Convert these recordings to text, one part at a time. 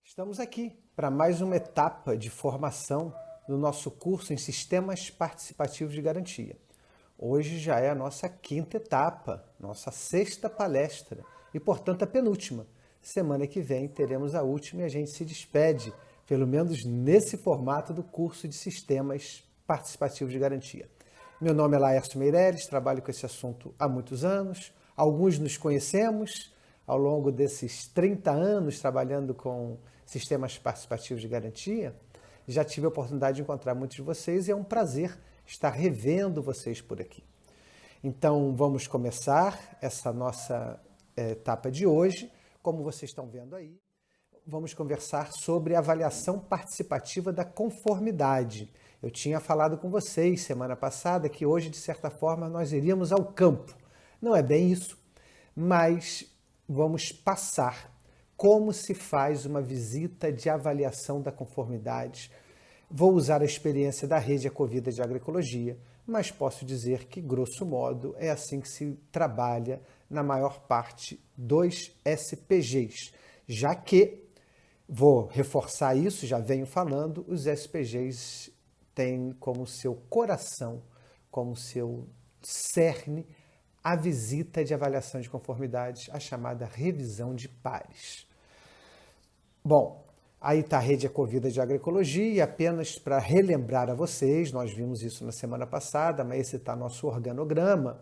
Estamos aqui para mais uma etapa de formação do nosso curso em Sistemas Participativos de Garantia. Hoje já é a nossa quinta etapa, nossa sexta palestra e, portanto, a penúltima. Semana que vem teremos a última e a gente se despede, pelo menos nesse formato do curso de Sistemas Participativos de Garantia. Meu nome é Laércio Meireles, trabalho com esse assunto há muitos anos. Alguns nos conhecemos ao longo desses 30 anos trabalhando com sistemas participativos de garantia. Já tive a oportunidade de encontrar muitos de vocês e é um prazer estar revendo vocês por aqui. Então, vamos começar essa nossa etapa de hoje. Como vocês estão vendo aí, vamos conversar sobre a avaliação participativa da conformidade. Eu tinha falado com vocês semana passada que hoje, de certa forma, nós iríamos ao campo. Não é bem isso, mas vamos passar como se faz uma visita de avaliação da conformidade. Vou usar a experiência da Rede Ecovida de Agroecologia, mas posso dizer que, grosso modo, é assim que se trabalha na maior parte dos SPGs, já que, vou reforçar isso, já venho falando, os SPGs têm como seu coração, como seu cerne, a visita de avaliação de conformidade, a chamada revisão de pares. Bom, aí está a Rede Ecovida de Agroecologia e apenas para relembrar a vocês, nós vimos isso na semana passada, mas esse está nosso organograma,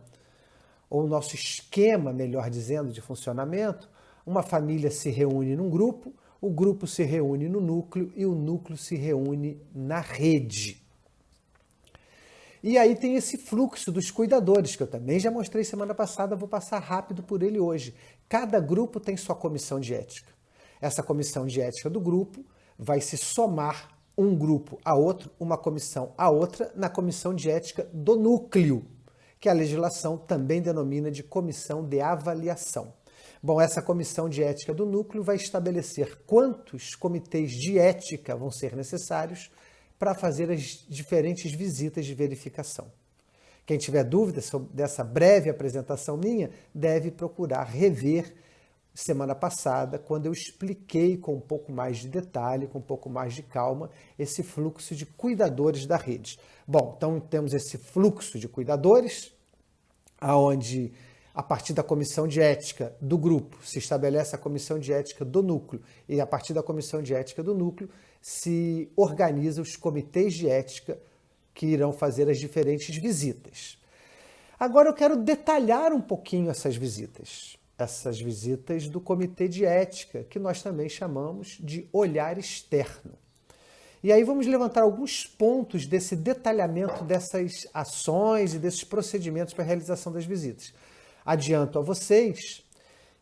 ou nosso esquema, melhor dizendo, de funcionamento. Uma família se reúne num grupo, o grupo se reúne no núcleo e o núcleo se reúne na rede. E aí tem esse fluxo dos cuidadores, que eu também já mostrei semana passada, vou passar rápido por ele hoje. Cada grupo tem sua comissão de ética. Essa comissão de ética do grupo vai se somar um grupo a outro, uma comissão a outra, na comissão de ética do núcleo, que a legislação também denomina de comissão de avaliação. Bom, essa comissão de ética do núcleo vai estabelecer quantos comitês de ética vão ser necessários para fazer as diferentes visitas de verificação. Quem tiver dúvidas sobre dessa breve apresentação minha, deve procurar rever semana passada, quando eu expliquei com um pouco mais de detalhe, com um pouco mais de calma, esse fluxo de cuidadores da rede. Bom, então temos esse fluxo de cuidadores, onde a partir da comissão de ética do grupo se estabelece a comissão de ética do núcleo e a partir da comissão de ética do núcleo se organizam os comitês de ética que irão fazer as diferentes visitas. Agora eu quero detalhar um pouquinho essas visitas do comitê de ética, que nós também chamamos de olhar externo. E aí vamos levantar alguns pontos desse detalhamento dessas ações e desses procedimentos para a realização das visitas. Adianto a vocês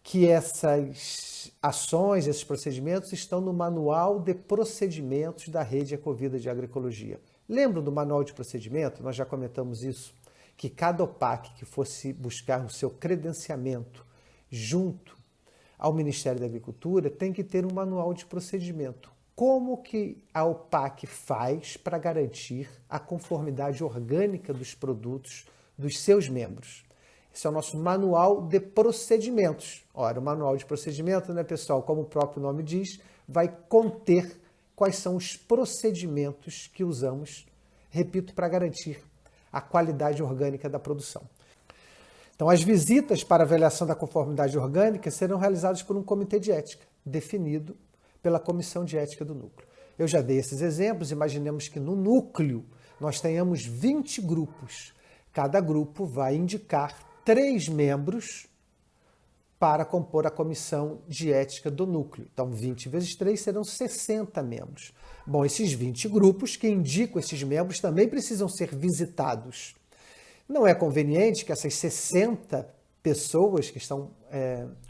que essas ações, esses procedimentos estão no Manual de Procedimentos da Rede Ecovida de Agroecologia. Lembram do Manual de Procedimento? Nós já comentamos isso, que cada OPAC que fosse buscar o seu credenciamento junto ao Ministério da Agricultura tem que ter um manual de procedimento. Como que a OPAC faz para garantir a conformidade orgânica dos produtos dos seus membros? Esse é o nosso manual de procedimentos. Ora, o manual de procedimento, né, pessoal, como o próprio nome diz, vai conter quais são os procedimentos que usamos, repito, para garantir a qualidade orgânica da produção. Então, as visitas para avaliação da conformidade orgânica serão realizadas por um comitê de ética, definido pela comissão de ética do núcleo. Eu já dei esses exemplos, imaginemos que no núcleo nós tenhamos 20 grupos. Cada grupo vai indicar 3 membros para compor a comissão de ética do núcleo. Então, 20 vezes 3 serão 60 membros. Bom, esses 20 grupos que indicam esses membros também precisam ser visitados. Não é conveniente que essas 60 pessoas que estão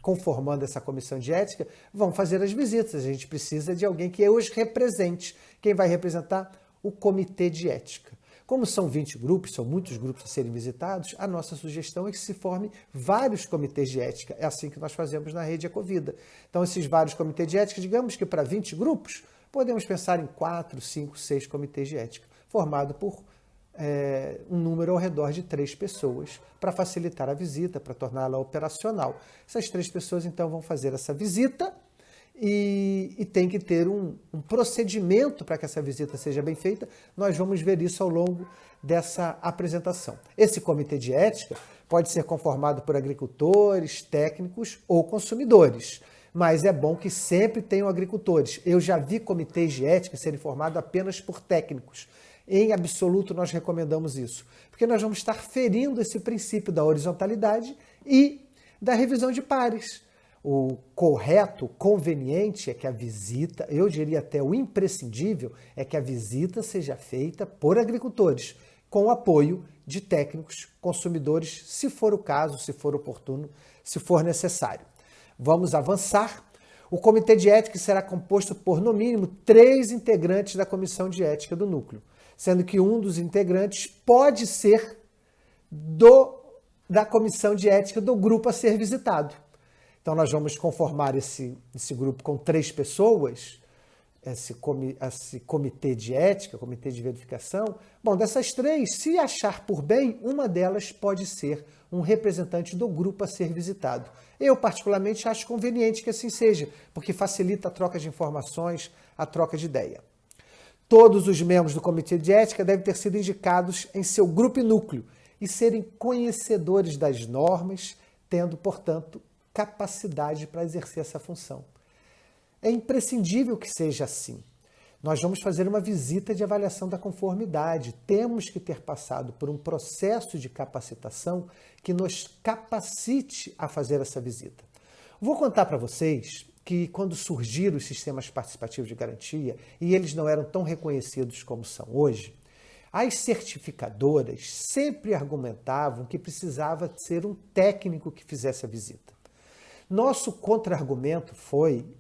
conformando essa comissão de ética vão fazer as visitas. A gente precisa de alguém que os represente. Quem vai representar? O comitê de ética. Como são 20 grupos, são muitos grupos a serem visitados, a nossa sugestão é que se forme vários comitês de ética. É assim que nós fazemos na Rede Ecovida. Então, esses vários comitês de ética, digamos que para 20 grupos, podemos pensar em 4, 5, 6 comitês de ética, formado por um número ao redor de 3 pessoas para facilitar a visita, para torná-la operacional. Essas 3 pessoas, então, vão fazer essa visita e tem que ter um procedimento para que essa visita seja bem feita. Nós vamos ver isso ao longo dessa apresentação. Esse comitê de ética pode ser conformado por agricultores, técnicos ou consumidores, mas é bom que sempre tenham agricultores. Eu já vi comitês de ética serem formados apenas por técnicos. Em absoluto, nós recomendamos isso, porque nós vamos estar ferindo esse princípio da horizontalidade e da revisão de pares. O correto, conveniente é que a visita, eu diria até o imprescindível, é que a visita seja feita por agricultores, com o apoio de técnicos, consumidores, se for o caso, se for oportuno, se for necessário. Vamos avançar. O Comitê de Ética será composto por, no mínimo, 3 integrantes da Comissão de Ética do Núcleo, sendo que um dos integrantes pode ser da Comissão de Ética do grupo a ser visitado. Então, nós vamos conformar esse grupo com 3 pessoas, esse comitê de ética, comitê de verificação. Bom, dessas 3, se achar por bem, uma delas pode ser um representante do grupo a ser visitado. Eu, particularmente, acho conveniente que assim seja, porque facilita a troca de informações, a troca de ideia. Todos os membros do comitê de ética devem ter sido indicados em seu grupo e núcleo e serem conhecedores das normas, tendo, portanto, capacidade para exercer essa função. É imprescindível que seja assim. Nós vamos fazer uma visita de avaliação da conformidade. Temos que ter passado por um processo de capacitação que nos capacite a fazer essa visita. Vou contar para vocês que quando surgiram os sistemas participativos de garantia, e eles não eram tão reconhecidos como são hoje, as certificadoras sempre argumentavam que precisava ser um técnico que fizesse a visita. Nosso contra-argumento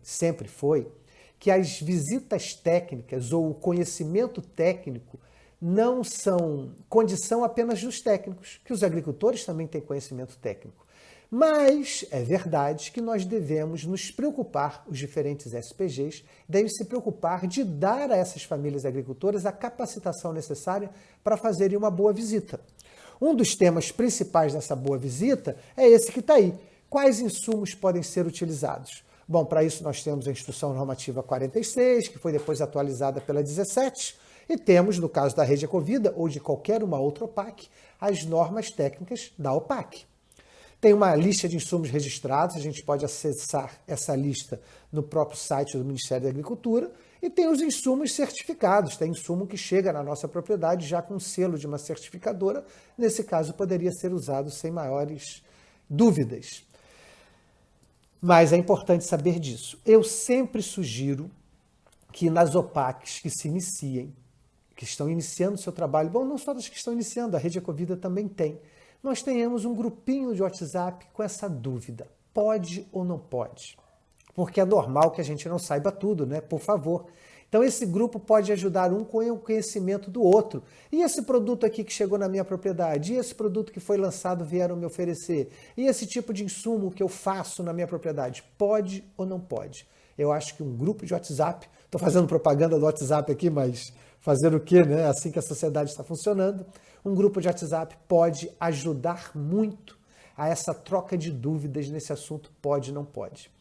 sempre foi, que as visitas técnicas ou o conhecimento técnico não são condição apenas dos técnicos, que os agricultores também têm conhecimento técnico. Mas é verdade que nós devemos nos preocupar, os diferentes SPGs devem se preocupar de dar a essas famílias agricultoras a capacitação necessária para fazerem uma boa visita. Um dos temas principais dessa boa visita é esse que está aí. Quais insumos podem ser utilizados? Bom, para isso nós temos a Instrução Normativa 46, que foi depois atualizada pela 17, e temos, no caso da Rede Ecovida ou de qualquer uma outra OPAC, as normas técnicas da OPAC. Tem uma lista de insumos registrados, a gente pode acessar essa lista no próprio site do Ministério da Agricultura, e tem os insumos certificados, tem insumo que chega na nossa propriedade já com selo de uma certificadora, nesse caso poderia ser usado sem maiores dúvidas. Mas é importante saber disso. Eu sempre sugiro que nas OPACs que se iniciem, que estão iniciando o seu trabalho, bom, não só das que estão iniciando, a Rede Ecovida também tem, nós tenhamos um grupinho de WhatsApp com essa dúvida. Pode ou não pode? Porque é normal que a gente não saiba tudo, né? Por favor. Então esse grupo pode ajudar um com o conhecimento do outro. E esse produto aqui que chegou na minha propriedade? E esse produto que foi lançado vieram me oferecer? E esse tipo de insumo que eu faço na minha propriedade? Pode ou não pode? Eu acho que um grupo de WhatsApp, estou fazendo propaganda do WhatsApp aqui, mas fazer o quê, né? Assim que a sociedade está funcionando. Um grupo de WhatsApp pode ajudar muito a essa troca de dúvidas nesse assunto pode ou não pode.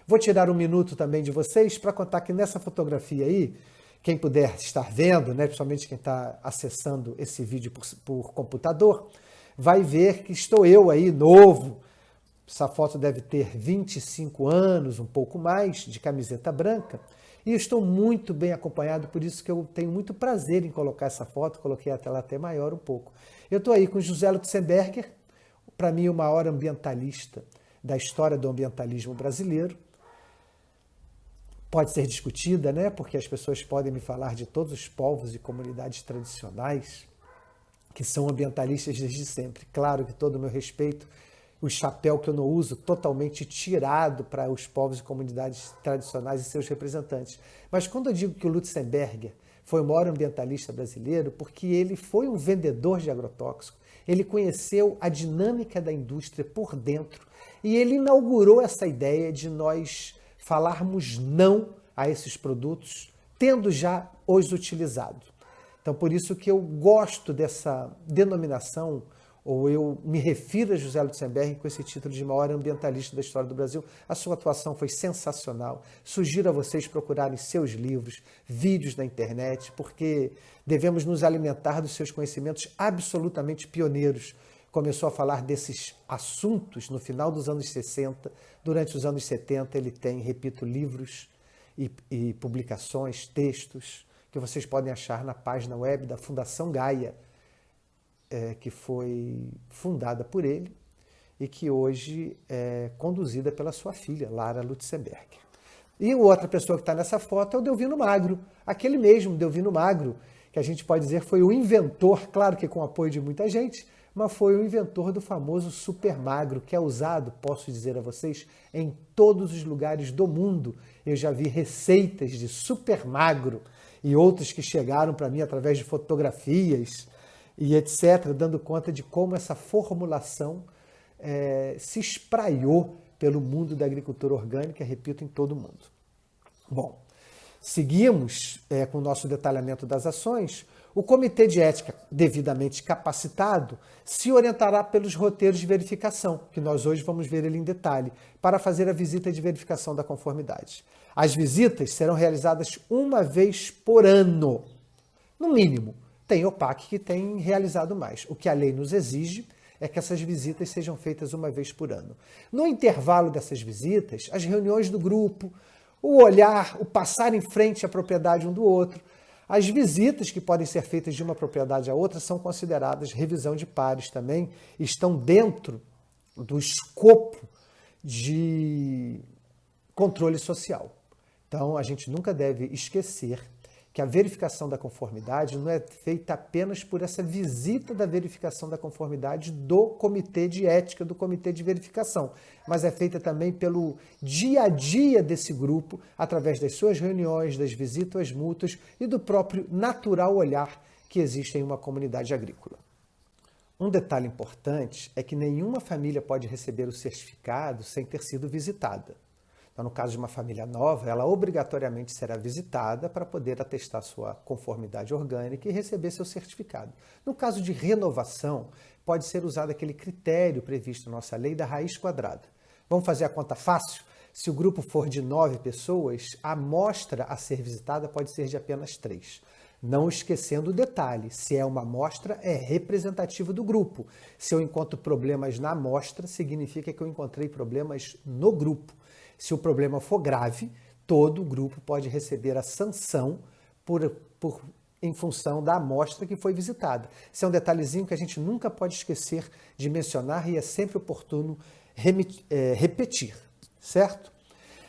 Vou tirar um minuto também de vocês para contar que nessa fotografia aí, quem puder estar vendo, né, principalmente quem está acessando esse vídeo por computador, vai ver que estou eu aí, novo. Essa foto deve ter 25 anos, um pouco mais, de camiseta branca. E eu estou muito bem acompanhado, por isso que eu tenho muito prazer em colocar essa foto, coloquei a tela até maior um pouco. Eu estou aí com José Lutzenberger, para mim o maior ambientalista da história do ambientalismo brasileiro. Pode ser discutida, né? Porque as pessoas podem me falar de todos os povos e comunidades tradicionais que são ambientalistas desde sempre. Claro que todo o meu respeito, o chapéu que eu não uso totalmente tirado para os povos e comunidades tradicionais e seus representantes. Mas quando eu digo que o Lutzenberger foi o maior ambientalista brasileiro, porque ele foi um vendedor de agrotóxico, ele conheceu a dinâmica da indústria por dentro e ele inaugurou essa ideia de nós falarmos não a esses produtos, tendo já os utilizado. Então, por isso que eu gosto dessa denominação ou eu me refiro a José Lutzenberg com esse título de maior ambientalista da história do Brasil. A sua atuação foi sensacional. Sugiro a vocês procurarem seus livros, vídeos na internet, porque devemos nos alimentar dos seus conhecimentos absolutamente pioneiros. Começou a falar desses assuntos no final dos anos 60, durante os anos 70 ele tem, repito, livros e publicações, textos, que vocês podem achar na página web da Fundação Gaia, que foi fundada por ele e que hoje é conduzida pela sua filha, Lara Lutzenberg. E outra pessoa que está nessa foto é o Delvino Magro, aquele mesmo Delvino Magro, que a gente pode dizer foi o inventor, claro que com o apoio de muita gente, mas foi o inventor do famoso super magro, que é usado, posso dizer a vocês, em todos os lugares do mundo. Eu já vi receitas de super magro e outros que chegaram para mim através de fotografias e etc., dando conta de como essa formulação se espraiou pelo mundo da agricultura orgânica, repito, em todo o mundo. Bom, seguimos com o nosso detalhamento das ações. O Comitê de Ética, devidamente capacitado, se orientará pelos roteiros de verificação, que nós hoje vamos ver ele em detalhe, para fazer a visita de verificação da conformidade. As visitas serão realizadas uma vez por ano, no mínimo. Tem OPAC que tem realizado mais. O que a lei nos exige é que essas visitas sejam feitas uma vez por ano. No intervalo dessas visitas, as reuniões do grupo, o olhar, o passar em frente à propriedade um do outro, as visitas que podem ser feitas de uma propriedade a outra são consideradas revisão de pares também, estão dentro do escopo de controle social. Então, a gente nunca deve esquecer que a verificação da conformidade não é feita apenas por essa visita da verificação da conformidade do Comitê de Ética, do Comitê de Verificação, mas é feita também pelo dia a dia desse grupo, através das suas reuniões, das visitas mútuas e do próprio natural olhar que existe em uma comunidade agrícola. Um detalhe importante é que nenhuma família pode receber o certificado sem ter sido visitada. Então, no caso de uma família nova, ela obrigatoriamente será visitada para poder atestar sua conformidade orgânica e receber seu certificado. No caso de renovação, pode ser usado aquele critério previsto na nossa lei da raiz quadrada. Vamos fazer a conta fácil? Se o grupo for de 9 pessoas, a amostra a ser visitada pode ser de apenas 3. Não esquecendo o detalhe, se é uma amostra, é representativo do grupo. Se eu encontro problemas na amostra, significa que eu encontrei problemas no grupo. Se o problema for grave, todo o grupo pode receber a sanção em função da amostra que foi visitada. Esse é um detalhezinho que a gente nunca pode esquecer de mencionar e é sempre oportuno repetir, certo?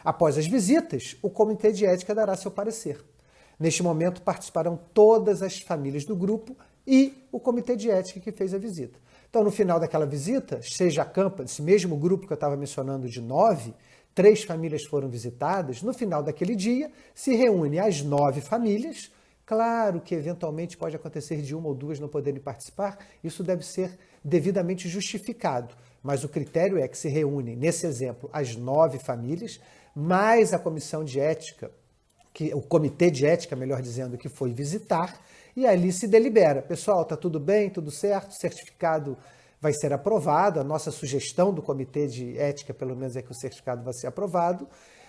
Após as visitas, o Comitê de Ética dará seu parecer. Neste momento participarão todas as famílias do grupo e o Comitê de Ética que fez a visita. Então, no final daquela visita, seja a campa, esse mesmo grupo que eu estava mencionando de 9, 3 famílias foram visitadas, no final daquele dia se reúne as 9 famílias. Claro que eventualmente pode acontecer de 1 ou 2 não poderem participar, isso deve ser devidamente justificado, mas o critério é que se reúnem, nesse exemplo, as 9 famílias, mais a comissão de ética, o comitê de ética, melhor dizendo, que foi visitar, e ali se delibera. Pessoal, está tudo bem, tudo certo, o certificado vai ser aprovado, a nossa sugestão do Comitê de Ética, pelo menos, é que o certificado vai ser aprovado,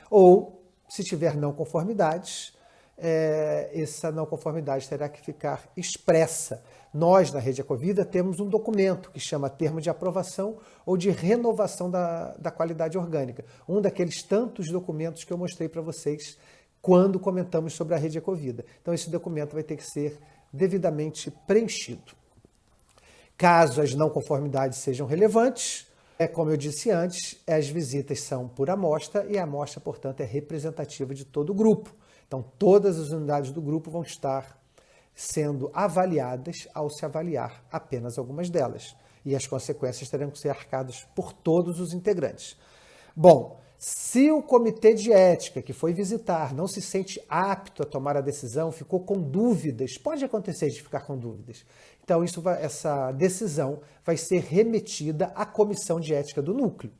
ou, se tiver não conformidades, essa não conformidade terá que ficar expressa. Nós, na Rede Ecovida, temos um documento que chama Termo de Aprovação ou de Renovação da Qualidade Orgânica, um daqueles tantos documentos que eu mostrei para vocês quando comentamos sobre a Rede Ecovida. Então, esse documento vai ter que ser devidamente preenchido. Caso as não conformidades sejam relevantes, como eu disse antes, as visitas são por amostra e a amostra, portanto, é representativa de todo o grupo. Então, todas as unidades do grupo vão estar sendo avaliadas ao se avaliar apenas algumas delas. E as consequências terão que ser arcadas por todos os integrantes. Bom, se o Comitê de Ética que foi visitar não se sente apto a tomar a decisão, ficou com dúvidas, pode acontecer de ficar com dúvidas. Então, essa decisão vai ser remetida à Comissão de Ética do Núcleo.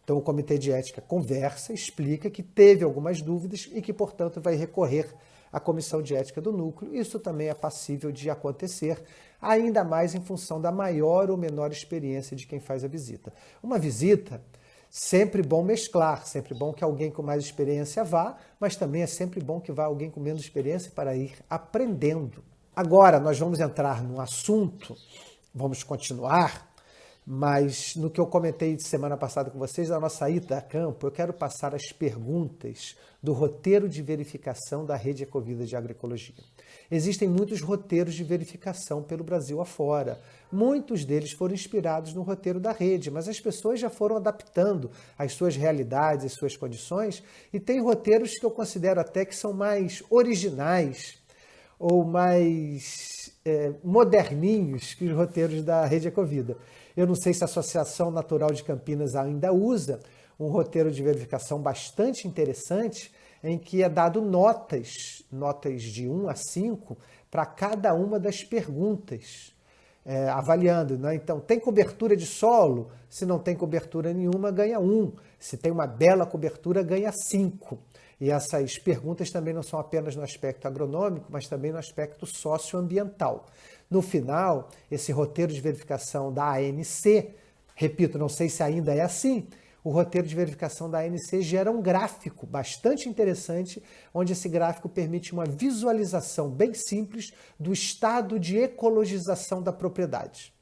Então, o Comitê de Ética conversa, explica que teve algumas dúvidas e que, portanto, vai recorrer à Comissão de Ética do Núcleo. Isso também é passível de acontecer. ainda mais em função da maior ou menor experiência de quem faz a visita. Uma visita, sempre bom mesclar, sempre bom que alguém com mais experiência vá, mas também é sempre bom que vá alguém com menos experiência para ir aprendendo. Agora nós vamos entrar no assunto, vamos continuar, mas no que eu comentei semana passada com vocês, da nossa ida a campo, eu quero passar as perguntas do roteiro de verificação da Rede Ecovida de Agroecologia. Existem muitos roteiros de verificação pelo Brasil afora. Muitos deles foram inspirados no roteiro da rede, mas as pessoas já foram adaptando as suas realidades, as suas condições, e tem roteiros que eu considero até que são mais originais ou mais moderninhos que os roteiros da Rede Ecovida. Eu não sei se a Associação Natural de Campinas ainda usa um roteiro de verificação bastante interessante, em que é dado notas de 1 a 5, para cada uma das perguntas, avaliando, né? Então, tem cobertura de solo? Se não tem cobertura nenhuma, ganha 1. Se tem uma bela cobertura, ganha 5. E essas perguntas também não são apenas no aspecto agronômico, mas também no aspecto socioambiental. No final, esse roteiro de verificação da ANC, repito, não sei se ainda é assim, o roteiro de verificação da ANC gera um gráfico bastante interessante, onde esse gráfico permite uma visualização bem simples do estado de ecologização da propriedade.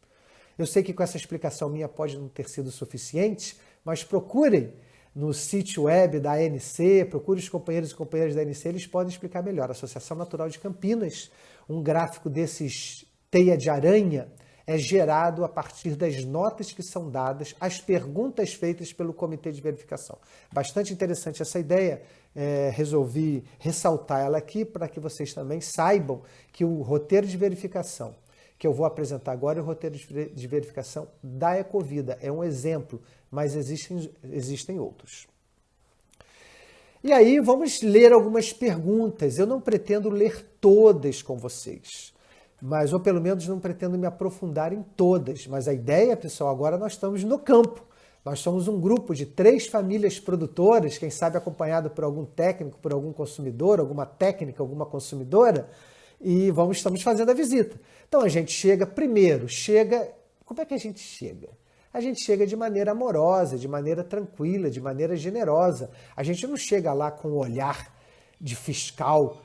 Eu sei que com essa explicação minha pode não ter sido suficiente, mas procurem no sítio web da ANC, procure os companheiros e companheiras da ANC, eles podem explicar melhor. Associação Natural de Campinas, um gráfico desses teia de aranha, é gerado a partir das notas que são dadas, as perguntas feitas pelo Comitê de Verificação. Bastante interessante essa ideia, resolvi ressaltar ela aqui para que vocês também saibam que o roteiro de verificação que eu vou apresentar agora é o roteiro de verificação da Ecovida. É um exemplo, mas existem outros. E aí vamos ler algumas perguntas. Eu não pretendo ler todas com vocês, ou pelo menos não pretendo me aprofundar em todas. Mas a ideia, pessoal, agora nós estamos no campo. Nós somos um grupo de 3 famílias produtoras, quem sabe acompanhado por algum técnico, por algum consumidor, alguma técnica, alguma consumidora, e estamos fazendo a visita. Então a gente como é que a gente chega? A gente chega de maneira amorosa, de maneira tranquila, de maneira generosa. A gente não chega lá com o olhar de fiscal,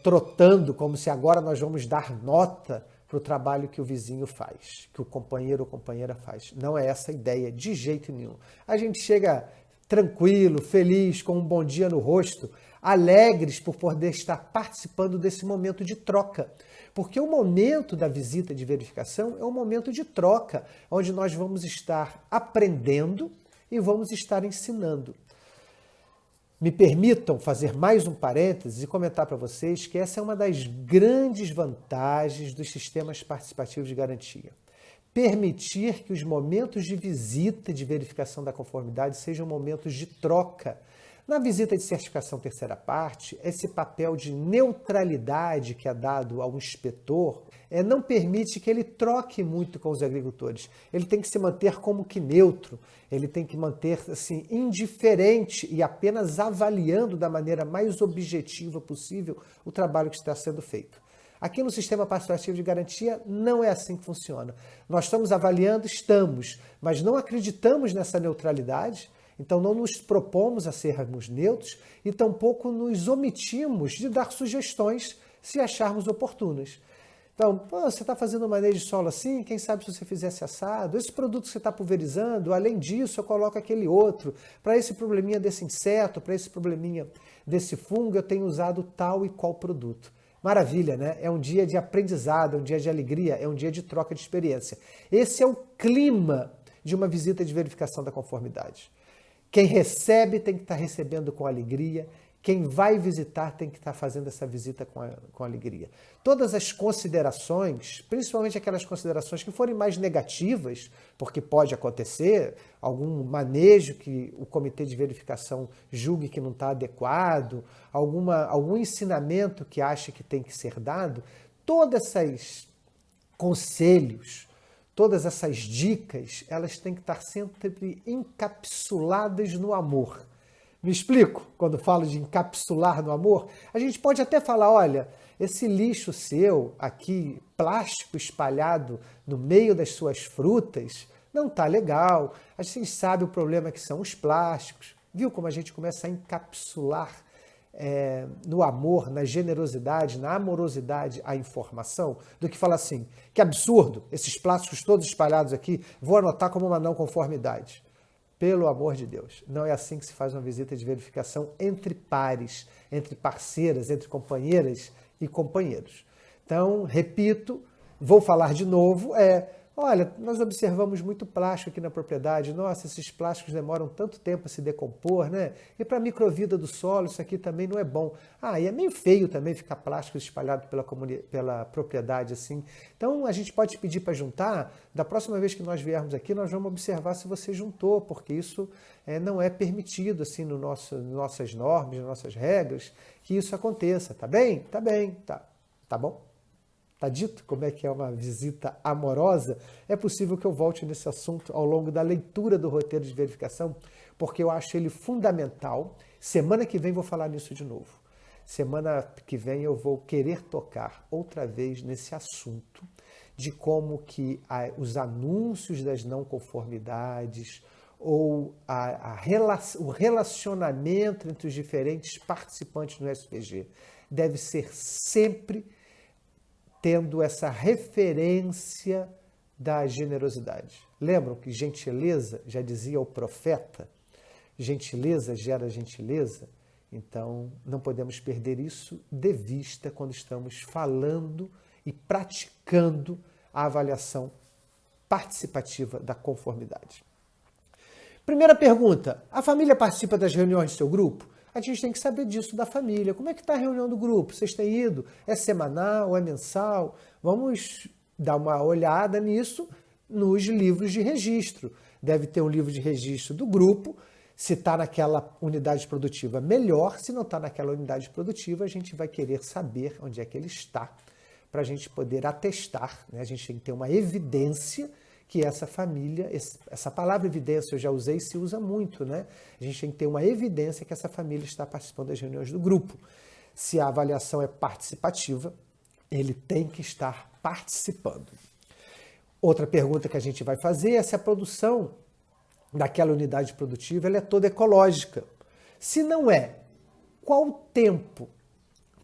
trotando como se agora nós vamos dar nota para o trabalho que o vizinho faz, que o companheiro ou companheira faz. Não é essa a ideia, de jeito nenhum. A gente chega tranquilo, feliz, com um bom dia no rosto, alegres por poder estar participando desse momento de troca. Porque o momento da visita de verificação é um momento de troca, onde nós vamos estar aprendendo e vamos estar ensinando. Me permitam fazer mais um parênteses e comentar para vocês que essa é uma das grandes vantagens dos sistemas participativos de garantia. Permitir que os momentos de visita e de verificação da conformidade sejam momentos de troca. Na visita de certificação terceira parte, esse papel de neutralidade que é dado ao inspetor não permite que ele troque muito com os agricultores. Ele tem que se manter como que neutro, ele tem que manter assim, indiferente e apenas avaliando da maneira mais objetiva possível o trabalho que está sendo feito. Aqui no sistema participativo de garantia não é assim que funciona. Nós estamos avaliando, mas não acreditamos nessa neutralidade. Então não nos propomos a sermos neutros e tampouco nos omitimos de dar sugestões se acharmos oportunas. Então, você está fazendo um manejo de solo assim, quem sabe se você fizesse assado, esse produto que você está pulverizando, além disso eu coloco aquele outro, para esse probleminha desse inseto, para esse probleminha desse fungo, eu tenho usado tal e qual produto. Maravilha, né? É um dia de aprendizado, é um dia de alegria, é um dia de troca de experiência. Esse é o clima de uma visita de verificação da conformidade. Quem recebe tem que estar recebendo com alegria, quem vai visitar tem que estar fazendo essa visita com alegria. Todas as considerações, principalmente aquelas considerações que forem mais negativas, porque pode acontecer, algum manejo que o comitê de verificação julgue que não está adequado, algum ensinamento que acha que tem que ser dado, todos esses conselhos, todas essas dicas, elas têm que estar sempre encapsuladas no amor. Me explico quando falo de encapsular no amor? A gente pode até falar, olha, esse lixo seu aqui, plástico espalhado no meio das suas frutas, não tá legal. A gente sabe o problema que são os plásticos. Viu como a gente começa a encapsular no amor, na generosidade, na amorosidade a informação, do que falar assim, que absurdo, esses plásticos todos espalhados aqui, vou anotar como uma não conformidade. Pelo amor de Deus, não é assim que se faz uma visita de verificação entre pares, entre parceiras, entre companheiras e companheiros. Então, repito, vou falar de novo, olha, nós observamos muito plástico aqui na propriedade, nossa, esses plásticos demoram tanto tempo a se decompor, né? E para a microvida do solo, isso aqui também não é bom. E é meio feio também ficar plástico espalhado pela propriedade assim. Então, a gente pode pedir para juntar, da próxima vez que nós viermos aqui, nós vamos observar se você juntou, porque isso não é permitido assim nas nossas normas, nas nossas regras, que isso aconteça, tá bem? Tá bem, tá bom? Tá dito como é que é uma visita amorosa? É possível que eu volte nesse assunto ao longo da leitura do roteiro de verificação, porque eu acho ele fundamental. Semana que vem vou falar nisso de novo. Semana que vem eu vou querer tocar outra vez nesse assunto de como que os anúncios das não conformidades ou o relacionamento entre os diferentes participantes no SPG deve ser sempre tendo essa referência da generosidade. Lembram que gentileza, já dizia o profeta, gentileza gera gentileza? Então, não podemos perder isso de vista quando estamos falando e praticando a avaliação participativa da conformidade. Primeira pergunta, a família participa das reuniões do seu grupo? A gente tem que saber disso da família. Como é que está a reunião do grupo? Vocês têm ido? É semanal? É mensal? Vamos dar uma olhada nisso nos livros de registro. Deve ter um livro de registro do grupo. Se está naquela unidade produtiva, melhor. Se não está naquela unidade produtiva, a gente vai querer saber onde é que ele está para a gente poder atestar, né? A gente tem que ter uma evidência que essa família, essa palavra evidência eu já usei e se usa muito, né? A gente tem que ter uma evidência que essa família está participando das reuniões do grupo. Se a avaliação é participativa, ele tem que estar participando. Outra pergunta que a gente vai fazer é se a produção daquela unidade produtiva ela é toda ecológica. Se não é, qual o tempo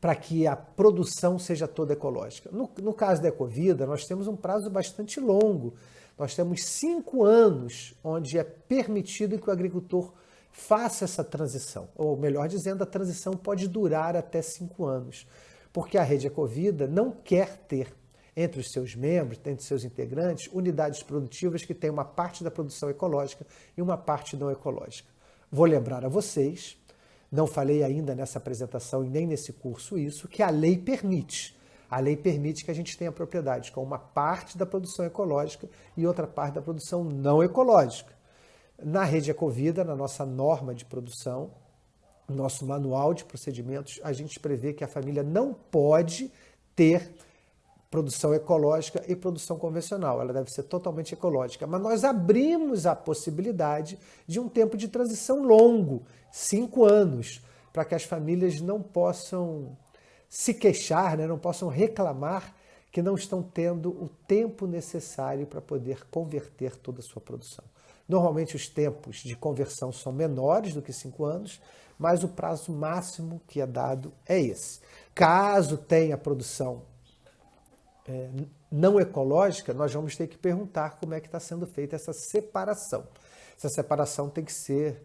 para que a produção seja toda ecológica? No caso da Ecovida, nós temos um prazo bastante longo. Nós temos 5 anos onde é permitido que o agricultor faça essa transição. Ou melhor dizendo, a transição pode durar até 5 anos. Porque a rede Ecovida não quer ter entre os seus membros, entre os seus integrantes, unidades produtivas que têm uma parte da produção ecológica e uma parte não ecológica. Vou lembrar a vocês, não falei ainda nessa apresentação e nem nesse curso isso, que a lei permite. A lei permite que a gente tenha propriedades com uma parte da produção ecológica e outra parte da produção não ecológica. Na rede Ecovida, na nossa norma de produção, no nosso manual de procedimentos, a gente prevê que a família não pode ter produção ecológica e produção convencional. Ela deve ser totalmente ecológica. Mas nós abrimos a possibilidade de um tempo de transição longo, 5 anos, para que as famílias não possam se queixar, né, não possam reclamar que não estão tendo o tempo necessário para poder converter toda a sua produção. Normalmente os tempos de conversão são menores do que 5 anos, mas o prazo máximo que é dado é esse. Caso tenha produção não ecológica, nós vamos ter que perguntar como é que está sendo feita essa separação. Essa separação tem que ser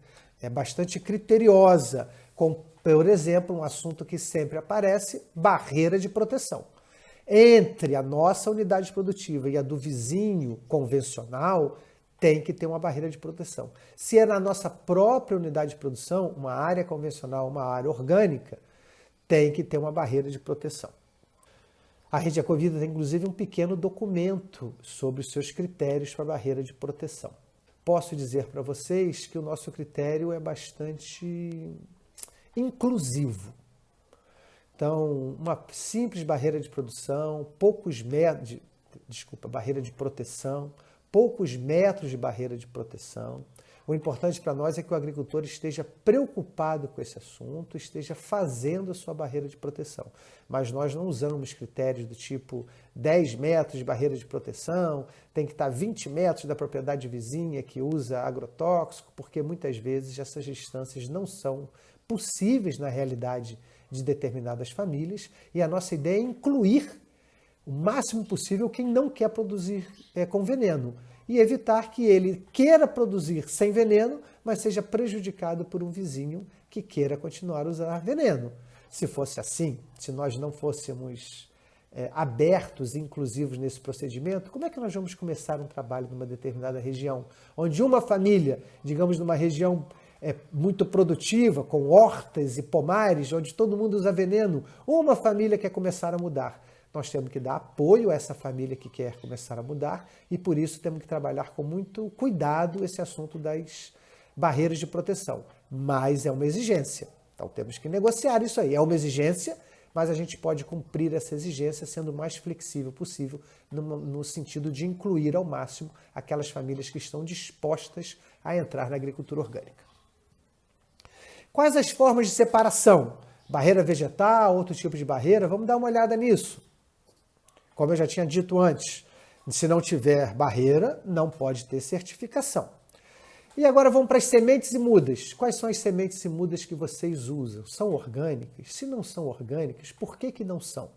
bastante criteriosa, com, por exemplo, um assunto que sempre aparece, barreira de proteção. Entre a nossa unidade produtiva e a do vizinho convencional, tem que ter uma barreira de proteção. Se é na nossa própria unidade de produção, uma área convencional, uma área orgânica, tem que ter uma barreira de proteção. A Rede Ecovida tem, inclusive, um pequeno documento sobre os seus critérios para a barreira de proteção. Posso dizer para vocês que o nosso critério é bastante inclusivo. Então, uma simples barreira de produção, barreira de proteção, poucos metros de barreira de proteção, O importante para nós é que o agricultor esteja preocupado com esse assunto, esteja fazendo a sua barreira de proteção. Mas nós não usamos critérios do tipo 10 metros de barreira de proteção, tem que estar 20 metros da propriedade vizinha que usa agrotóxico, porque muitas vezes essas distâncias não são possíveis na realidade de determinadas famílias, e a nossa ideia é incluir o máximo possível quem não quer produzir com veneno e evitar que ele queira produzir sem veneno, mas seja prejudicado por um vizinho que queira continuar a usar veneno. Se fosse assim, se nós não fôssemos abertos e inclusivos nesse procedimento, como é que nós vamos começar um trabalho numa determinada região, onde uma família, digamos numa região muito produtiva, com hortas e pomares, onde todo mundo usa veneno, uma família quer começar a mudar. Nós temos que dar apoio a essa família que quer começar a mudar e, por isso, temos que trabalhar com muito cuidado esse assunto das barreiras de proteção. Mas é uma exigência. Então, temos que negociar isso aí. É uma exigência, mas a gente pode cumprir essa exigência sendo o mais flexível possível no sentido de incluir ao máximo aquelas famílias que estão dispostas a entrar na agricultura orgânica. Quais as formas de separação? Barreira vegetal, outro tipo de barreira? Vamos dar uma olhada nisso. Como eu já tinha dito antes, se não tiver barreira, não pode ter certificação. E agora vamos para as sementes e mudas. Quais são as sementes e mudas que vocês usam? São orgânicas? Se não são orgânicas, por que não são?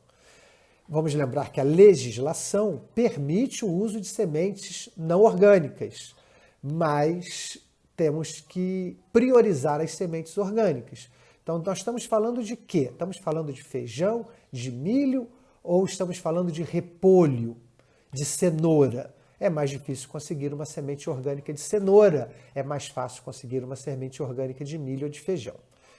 Vamos lembrar que a legislação permite o uso de sementes não orgânicas, mas temos que priorizar as sementes orgânicas. Então, nós estamos falando de quê? Estamos falando de feijão, de milho, ou estamos falando de repolho, de cenoura? É mais difícil conseguir uma semente orgânica de cenoura, é mais fácil conseguir uma semente orgânica de milho ou de feijão.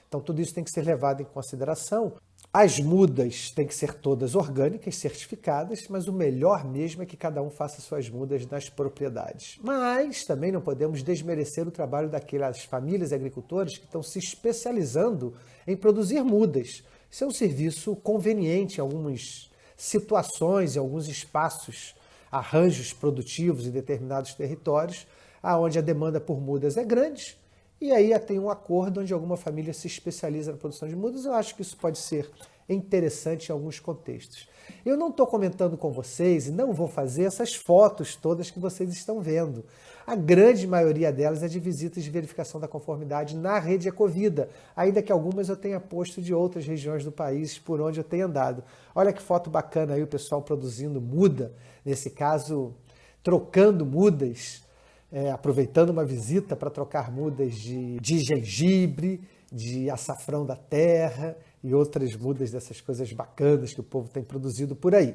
Então, tudo isso tem que ser levado em consideração. As mudas têm que ser todas orgânicas, certificadas, mas o melhor mesmo é que cada um faça suas mudas nas propriedades. Mas também não podemos desmerecer o trabalho daquelas famílias agricultoras que estão se especializando em produzir mudas. Isso é um serviço conveniente em algumas situações, em alguns espaços, arranjos produtivos em determinados territórios, onde a demanda por mudas é grande, e aí tem um acordo onde alguma família se especializa na produção de mudas. Eu acho que isso pode ser interessante em alguns contextos. Eu não estou comentando com vocês e não vou fazer essas fotos todas que vocês estão vendo. A grande maioria delas é de visitas de verificação da conformidade na rede Ecovida, ainda que algumas eu tenha posto de outras regiões do país por onde eu tenho andado. Olha que foto bacana aí o pessoal produzindo muda, nesse caso trocando mudas, aproveitando uma visita para trocar mudas de gengibre, de açafrão da terra e outras mudas dessas coisas bacanas que o povo tem produzido por aí.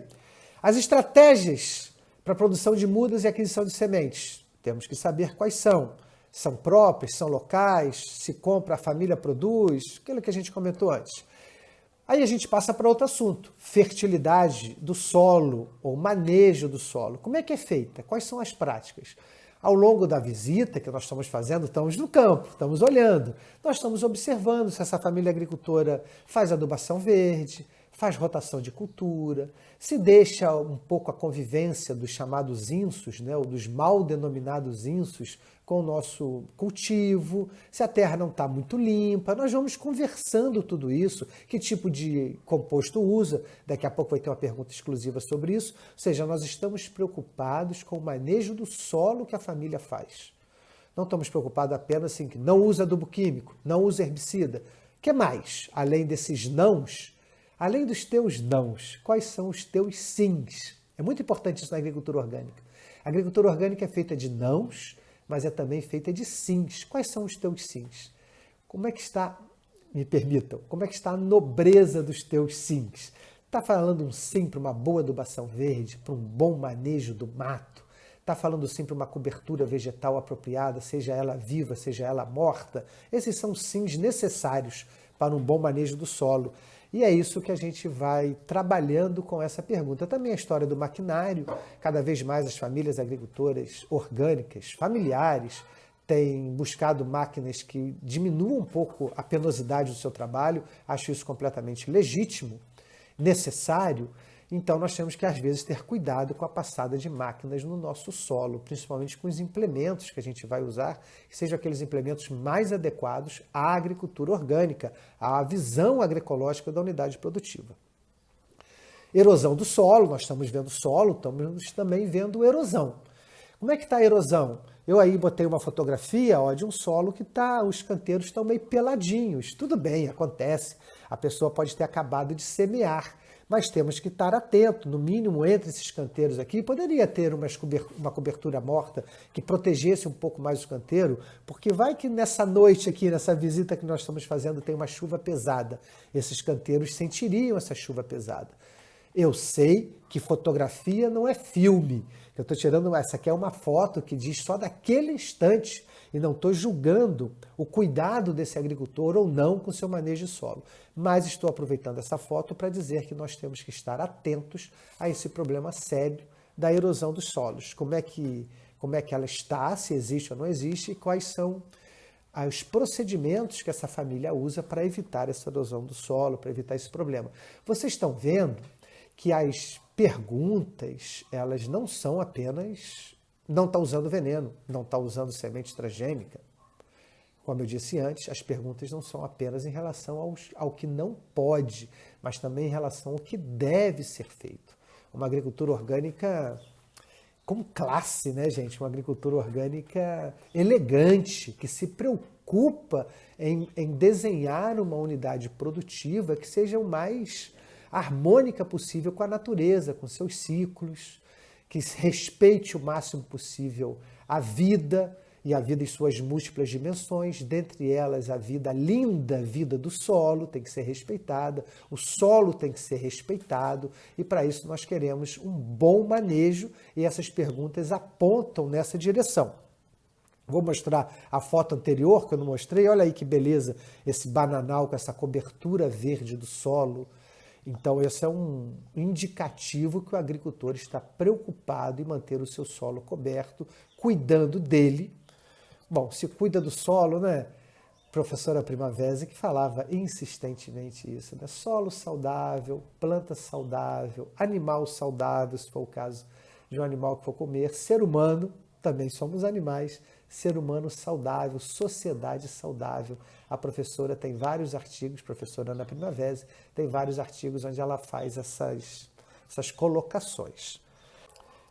As estratégias para a produção de mudas e aquisição de sementes. Temos que saber quais são. São próprias, são locais, se compra, a família produz, aquilo que a gente comentou antes. Aí a gente passa para outro assunto, fertilidade do solo ou manejo do solo. Como é que é feita? Quais são as práticas? Ao longo da visita que nós estamos fazendo, estamos no campo, estamos olhando, nós estamos observando se essa família agricultora faz adubação verde, faz rotação de cultura, se deixa um pouco a convivência dos chamados insos, né, ou dos mal denominados insos, com o nosso cultivo, se a terra não está muito limpa. Nós vamos conversando tudo isso, que tipo de composto usa, daqui a pouco vai ter uma pergunta exclusiva sobre isso, ou seja, nós estamos preocupados com o manejo do solo que a família faz. Não estamos preocupados apenas assim, que não usa adubo químico, não usa herbicida. O que mais? Além desses nãos, além dos teus nãos, quais são os teus sims? É muito importante isso na agricultura orgânica. A agricultura orgânica é feita de nãos, mas é também feita de sims. Quais são os teus sims? Como é que está, me permitam, como é que está a nobreza dos teus sims? Está falando um sim para uma boa adubação verde, para um bom manejo do mato? Está falando sim para uma cobertura vegetal apropriada, seja ela viva, seja ela morta? Esses são sims necessários para um bom manejo do solo. E é isso que a gente vai trabalhando com essa pergunta. Também a história do maquinário, cada vez mais as famílias agricultoras orgânicas, familiares, têm buscado máquinas que diminuam um pouco a penosidade do seu trabalho. Acho isso completamente legítimo, necessário. Então nós temos que, às vezes, ter cuidado com a passada de máquinas no nosso solo, principalmente com os implementos que a gente vai usar, que sejam aqueles implementos mais adequados à agricultura orgânica, à visão agroecológica da unidade produtiva. Erosão do solo, nós estamos vendo solo, estamos também vendo erosão. Como é que está a erosão? Eu aí botei uma fotografia de um solo que os canteiros estão meio peladinhos. Tudo bem, acontece. A pessoa pode ter acabado de semear, mas temos que estar atento. No mínimo, entre esses canteiros aqui, poderia ter uma cobertura morta que protegesse um pouco mais o canteiro, porque vai que nessa noite aqui, nessa visita que nós estamos fazendo, tem uma chuva pesada. Esses canteiros sentiriam essa chuva pesada. Eu sei que fotografia não é filme. Eu estou tirando, essa aqui é uma foto que diz só daquele instante e não estou julgando o cuidado desse agricultor ou não com seu manejo de solo. Mas estou aproveitando essa foto para dizer que nós temos que estar atentos a esse problema sério da erosão dos solos. Como é que ela está, se existe ou não existe e quais são os procedimentos que essa família usa para evitar essa erosão do solo, para evitar esse problema. Vocês estão vendo que as perguntas, elas não são apenas, não está usando veneno, não está usando semente transgênica. Como eu disse antes, as perguntas não são apenas em relação ao que não pode, mas também em relação ao que deve ser feito. Uma agricultura orgânica com classe, né, gente? Uma agricultura orgânica elegante, que se preocupa em desenhar uma unidade produtiva que seja o mais harmônica possível com a natureza, com seus ciclos, que respeite o máximo possível a vida e a vida em suas múltiplas dimensões, dentre elas a linda vida do solo tem que ser respeitada, o solo tem que ser respeitado e para isso nós queremos um bom manejo e essas perguntas apontam nessa direção. Vou mostrar a foto anterior que eu não mostrei, olha aí que beleza, esse bananal com essa cobertura verde do solo. Então, esse é um indicativo que o agricultor está preocupado em manter o seu solo coberto, cuidando dele. Bom, se cuida do solo, né? Professora Primavera que falava insistentemente isso, né? Solo saudável, planta saudável, animal saudável, se for o caso de um animal que for comer, ser humano, também somos animais, ser humano saudável, sociedade saudável. A professora tem vários artigos, professora Ana Primavera, tem vários artigos onde ela faz essas colocações.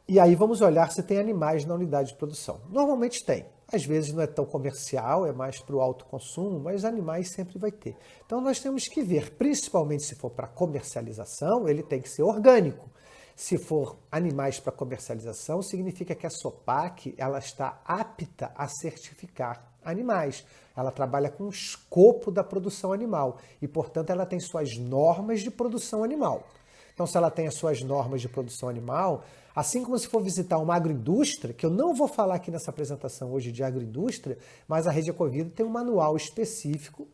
E aí vamos olhar se tem animais na unidade de produção. Normalmente tem. Às vezes não é tão comercial, é mais para o autoconsumo, mas animais sempre vai ter. Então nós temos que ver, principalmente se for para comercialização, ele tem que ser orgânico. Se for animais para comercialização, significa que a SOPAC ela está apta a certificar animais. Ela trabalha com o escopo da produção animal e, portanto, ela tem suas normas de produção animal. Então, se ela tem as suas normas de produção animal, assim como se for visitar uma agroindústria, que eu não vou falar aqui nessa apresentação hoje de agroindústria, mas a Rede Ecovida tem um manual específico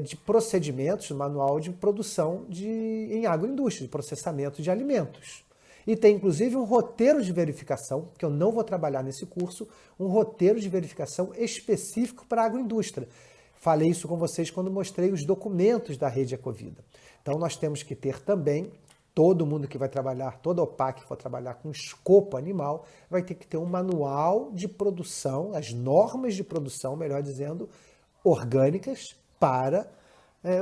de procedimentos, manual de produção em agroindústria, de processamento de alimentos. E tem inclusive um roteiro de verificação, que eu não vou trabalhar nesse curso, um roteiro de verificação específico para a agroindústria. Falei isso com vocês quando mostrei os documentos da Rede Ecovida. Então nós temos que ter também, todo mundo que vai trabalhar, toda OPAC que for trabalhar com escopo animal, vai ter que ter um manual de produção, as normas de produção, melhor dizendo, orgânicas, para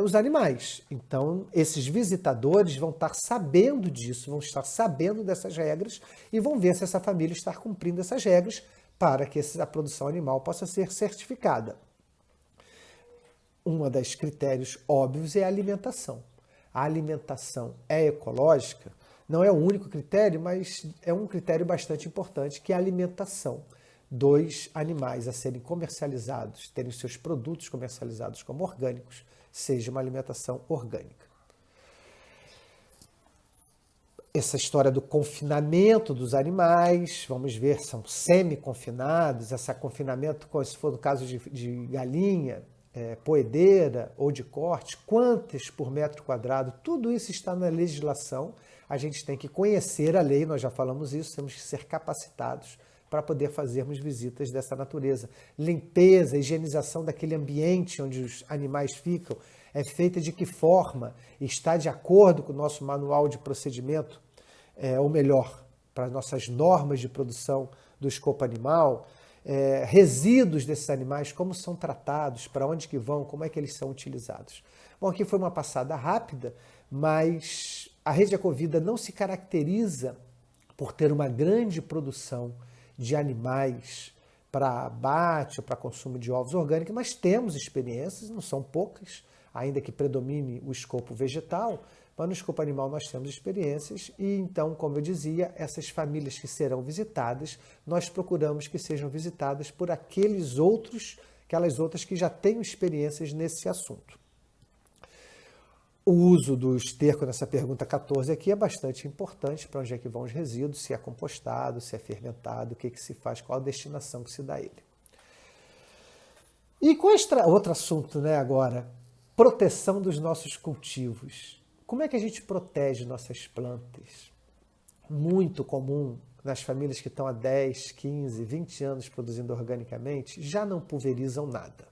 os animais. Então, esses visitadores vão estar sabendo disso, vão estar sabendo dessas regras e vão ver se essa família está cumprindo essas regras para que a produção animal possa ser certificada. Um dos critérios óbvios é a alimentação. A alimentação é ecológica? Não é o único critério, mas é um critério bastante importante, que é a alimentação dos animais a serem comercializados, terem seus produtos comercializados como orgânicos, seja uma alimentação orgânica. Essa história do confinamento dos animais, vamos ver, são semi-confinados, esse confinamento, se for no caso de galinha, poedeira ou de corte, quantas por metro quadrado, tudo isso está na legislação, a gente tem que conhecer a lei, nós já falamos isso, temos que ser capacitados para poder fazermos visitas dessa natureza. Limpeza, higienização daquele ambiente onde os animais ficam, é feita de que forma? Está de acordo com o nosso manual de procedimento, ou melhor, para as nossas normas de produção do escopo animal, resíduos desses animais, como são tratados, para onde que vão, como é que eles são utilizados. Bom, aqui foi uma passada rápida, mas a Rede Ecovida não se caracteriza por ter uma grande produção de animais para abate ou para consumo de ovos orgânicos, mas temos experiências, não são poucas, ainda que predomine o escopo vegetal, mas no escopo animal nós temos experiências e então, como eu dizia, essas famílias que serão visitadas, nós procuramos que sejam visitadas por aquelas outras que já têm experiências nesse assunto. O uso do esterco nessa pergunta 14 aqui é bastante importante para onde é que vão os resíduos, se é compostado, se é fermentado, o que se faz, qual a destinação que se dá a ele. E com outro assunto, né, agora, proteção dos nossos cultivos. Como é que a gente protege nossas plantas? Muito comum nas famílias que estão há 10, 15, 20 anos produzindo organicamente, já não pulverizam nada.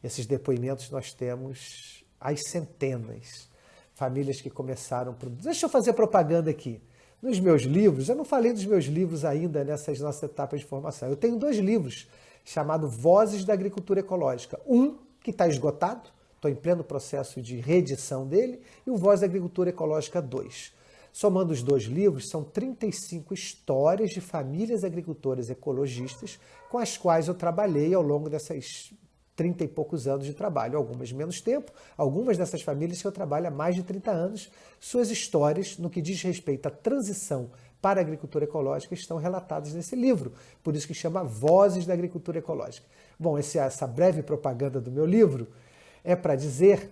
Esses depoimentos nós temos às centenas. Famílias que começaram a produzir. Deixa eu fazer propaganda aqui. Nos meus livros, eu não falei dos meus livros ainda nessas nossas etapas de formação. Eu tenho 2 livros chamados Vozes da Agricultura Ecológica. Um que está esgotado, estou em pleno processo de reedição dele, e o Voz da Agricultura Ecológica 2. Somando os 2 livros, são 35 histórias de famílias agricultoras ecologistas com as quais eu trabalhei ao longo dessas 30 e poucos anos de trabalho, algumas menos tempo, algumas dessas famílias que eu trabalho há mais de 30 anos, suas histórias no que diz respeito à transição para a agricultura ecológica estão relatadas nesse livro, por isso que chama Vozes da Agricultura Ecológica. Bom, essa breve propaganda do meu livro é para dizer,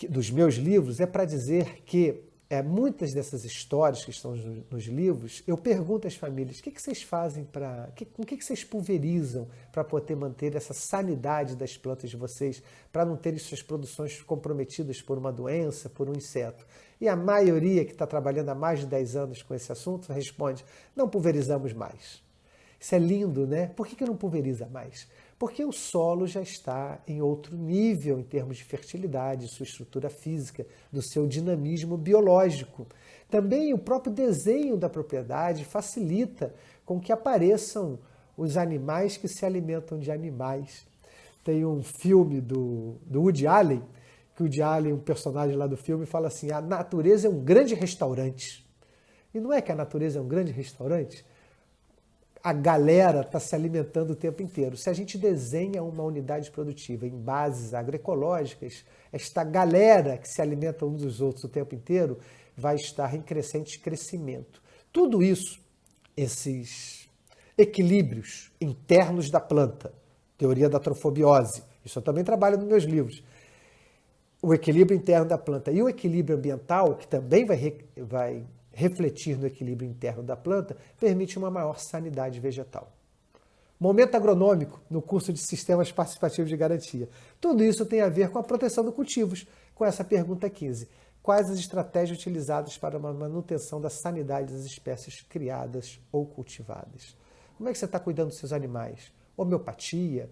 dos meus livros, é para dizer que muitas dessas histórias que estão nos livros, eu pergunto às famílias, o que vocês fazem com o que vocês pulverizam para poder manter essa sanidade das plantas de vocês, para não terem suas produções comprometidas por uma doença, por um inseto? E a maioria que está trabalhando há mais de 10 anos com esse assunto responde, não pulverizamos mais. Isso é lindo, né? Por que não pulveriza mais? Porque o solo já está em outro nível em termos de fertilidade, sua estrutura física, do seu dinamismo biológico. Também o próprio desenho da propriedade facilita com que apareçam os animais que se alimentam de animais. Tem um filme do Woody Allen, que o Woody Allen, um personagem lá do filme, fala assim, a natureza é um grande restaurante. E não é que a natureza é um grande restaurante? A galera está se alimentando o tempo inteiro. Se a gente desenha uma unidade produtiva em bases agroecológicas, esta galera que se alimenta uns dos outros o tempo inteiro vai estar em crescente crescimento. Tudo isso, esses equilíbrios internos da planta, teoria da trofobiose, isso eu também trabalho nos meus livros, o equilíbrio interno da planta e o equilíbrio ambiental, que também vai refletir no equilíbrio interno da planta, permite uma maior sanidade vegetal. Momento agronômico no curso de Sistemas Participativos de Garantia. Tudo isso tem a ver com a proteção dos cultivos, com essa pergunta 15. Quais as estratégias utilizadas para a manutenção da sanidade das espécies criadas ou cultivadas? Como é que você está cuidando dos seus animais? Homeopatia?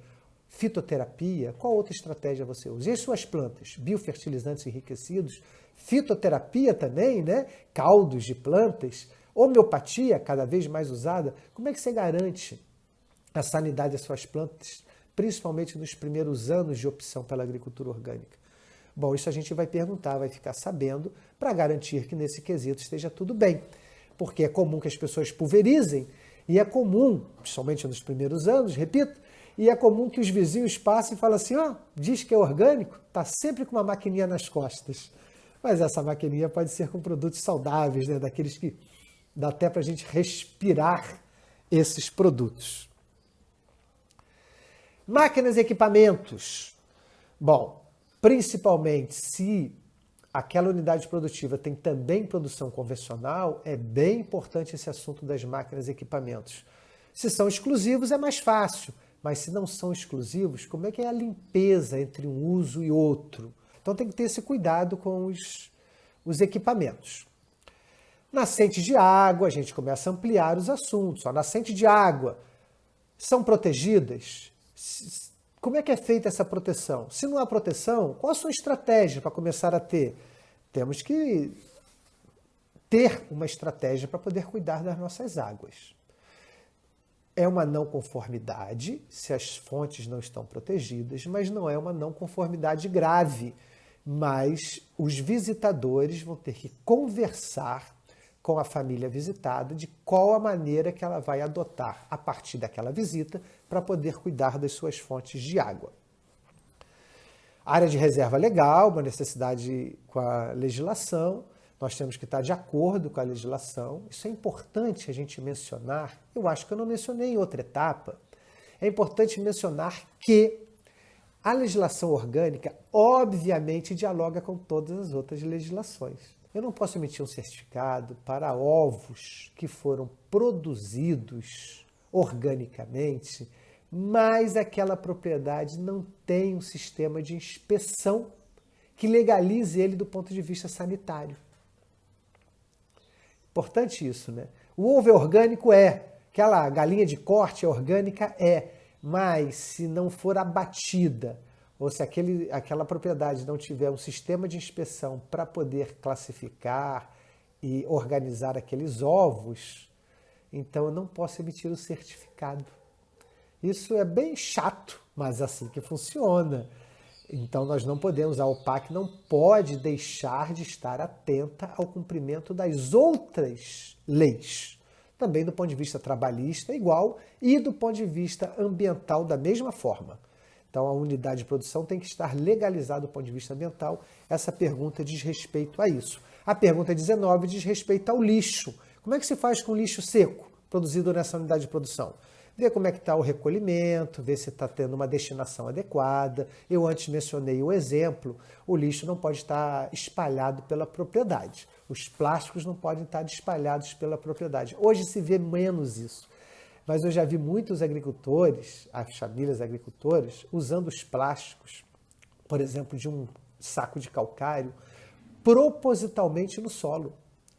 Fitoterapia? Qual outra estratégia você usa? E as suas plantas? Biofertilizantes enriquecidos? Fitoterapia também, né? Caldos de plantas? Homeopatia, cada vez mais usada? Como é que você garante a sanidade das suas plantas, principalmente nos primeiros anos de opção pela agricultura orgânica? Bom, isso a gente vai perguntar, vai ficar sabendo, para garantir que nesse quesito esteja tudo bem. Porque é comum que as pessoas pulverizem, e é comum, principalmente nos primeiros anos, repito, e é comum que os vizinhos passem e falem assim, diz que é orgânico, está sempre com uma maquininha nas costas. Mas essa maquininha pode ser com produtos saudáveis, né? Daqueles que dá até para a gente respirar esses produtos. Máquinas e equipamentos. Bom, principalmente se aquela unidade produtiva tem também produção convencional, é bem importante esse assunto das máquinas e equipamentos. Se são exclusivos é mais fácil, mas se não são exclusivos, como é que é a limpeza entre um uso e outro? Então tem que ter esse cuidado com os equipamentos. Nascente de água, a gente começa a ampliar os assuntos. A nascente de água são protegidas? Como é que é feita essa proteção? Se não há proteção, qual a sua estratégia para começar a ter? Temos que ter uma estratégia para poder cuidar das nossas águas. É uma não conformidade se as fontes não estão protegidas, mas não é uma não conformidade grave. Mas os visitadores vão ter que conversar com a família visitada de qual a maneira que ela vai adotar a partir daquela visita para poder cuidar das suas fontes de água. Área de reserva legal, uma necessidade com a legislação. Nós temos que estar de acordo com a legislação. Isso é importante a gente mencionar. Eu acho que eu não mencionei em outra etapa. É importante mencionar que a legislação orgânica, obviamente, dialoga com todas as outras legislações. Eu não posso emitir um certificado para ovos que foram produzidos organicamente, mas aquela propriedade não tem um sistema de inspeção que legalize ele do ponto de vista sanitário. Importante isso, né? O ovo é orgânico? Aquela galinha de corte é orgânica? Mas se não for abatida, ou se aquela propriedade não tiver um sistema de inspeção para poder classificar e organizar aqueles ovos, então eu não posso emitir o certificado. Isso é bem chato, mas assim que funciona. Então nós não podemos, a OPAC não pode deixar de estar atenta ao cumprimento das outras leis. Também do ponto de vista trabalhista igual e do ponto de vista ambiental da mesma forma. Então a unidade de produção tem que estar legalizada do ponto de vista ambiental. Essa pergunta diz respeito a isso. A pergunta 19 diz respeito ao lixo. Como é que se faz com lixo seco produzido nessa unidade de produção? Ver como é que está o recolhimento, ver se está tendo uma destinação adequada. Eu antes mencionei o exemplo, o lixo não pode estar espalhado pela propriedade. Os plásticos não podem estar espalhados pela propriedade. Hoje se vê menos isso. Mas eu já vi muitos agricultores, as famílias agricultoras, usando os plásticos, por exemplo, de um saco de calcário, propositalmente no solo,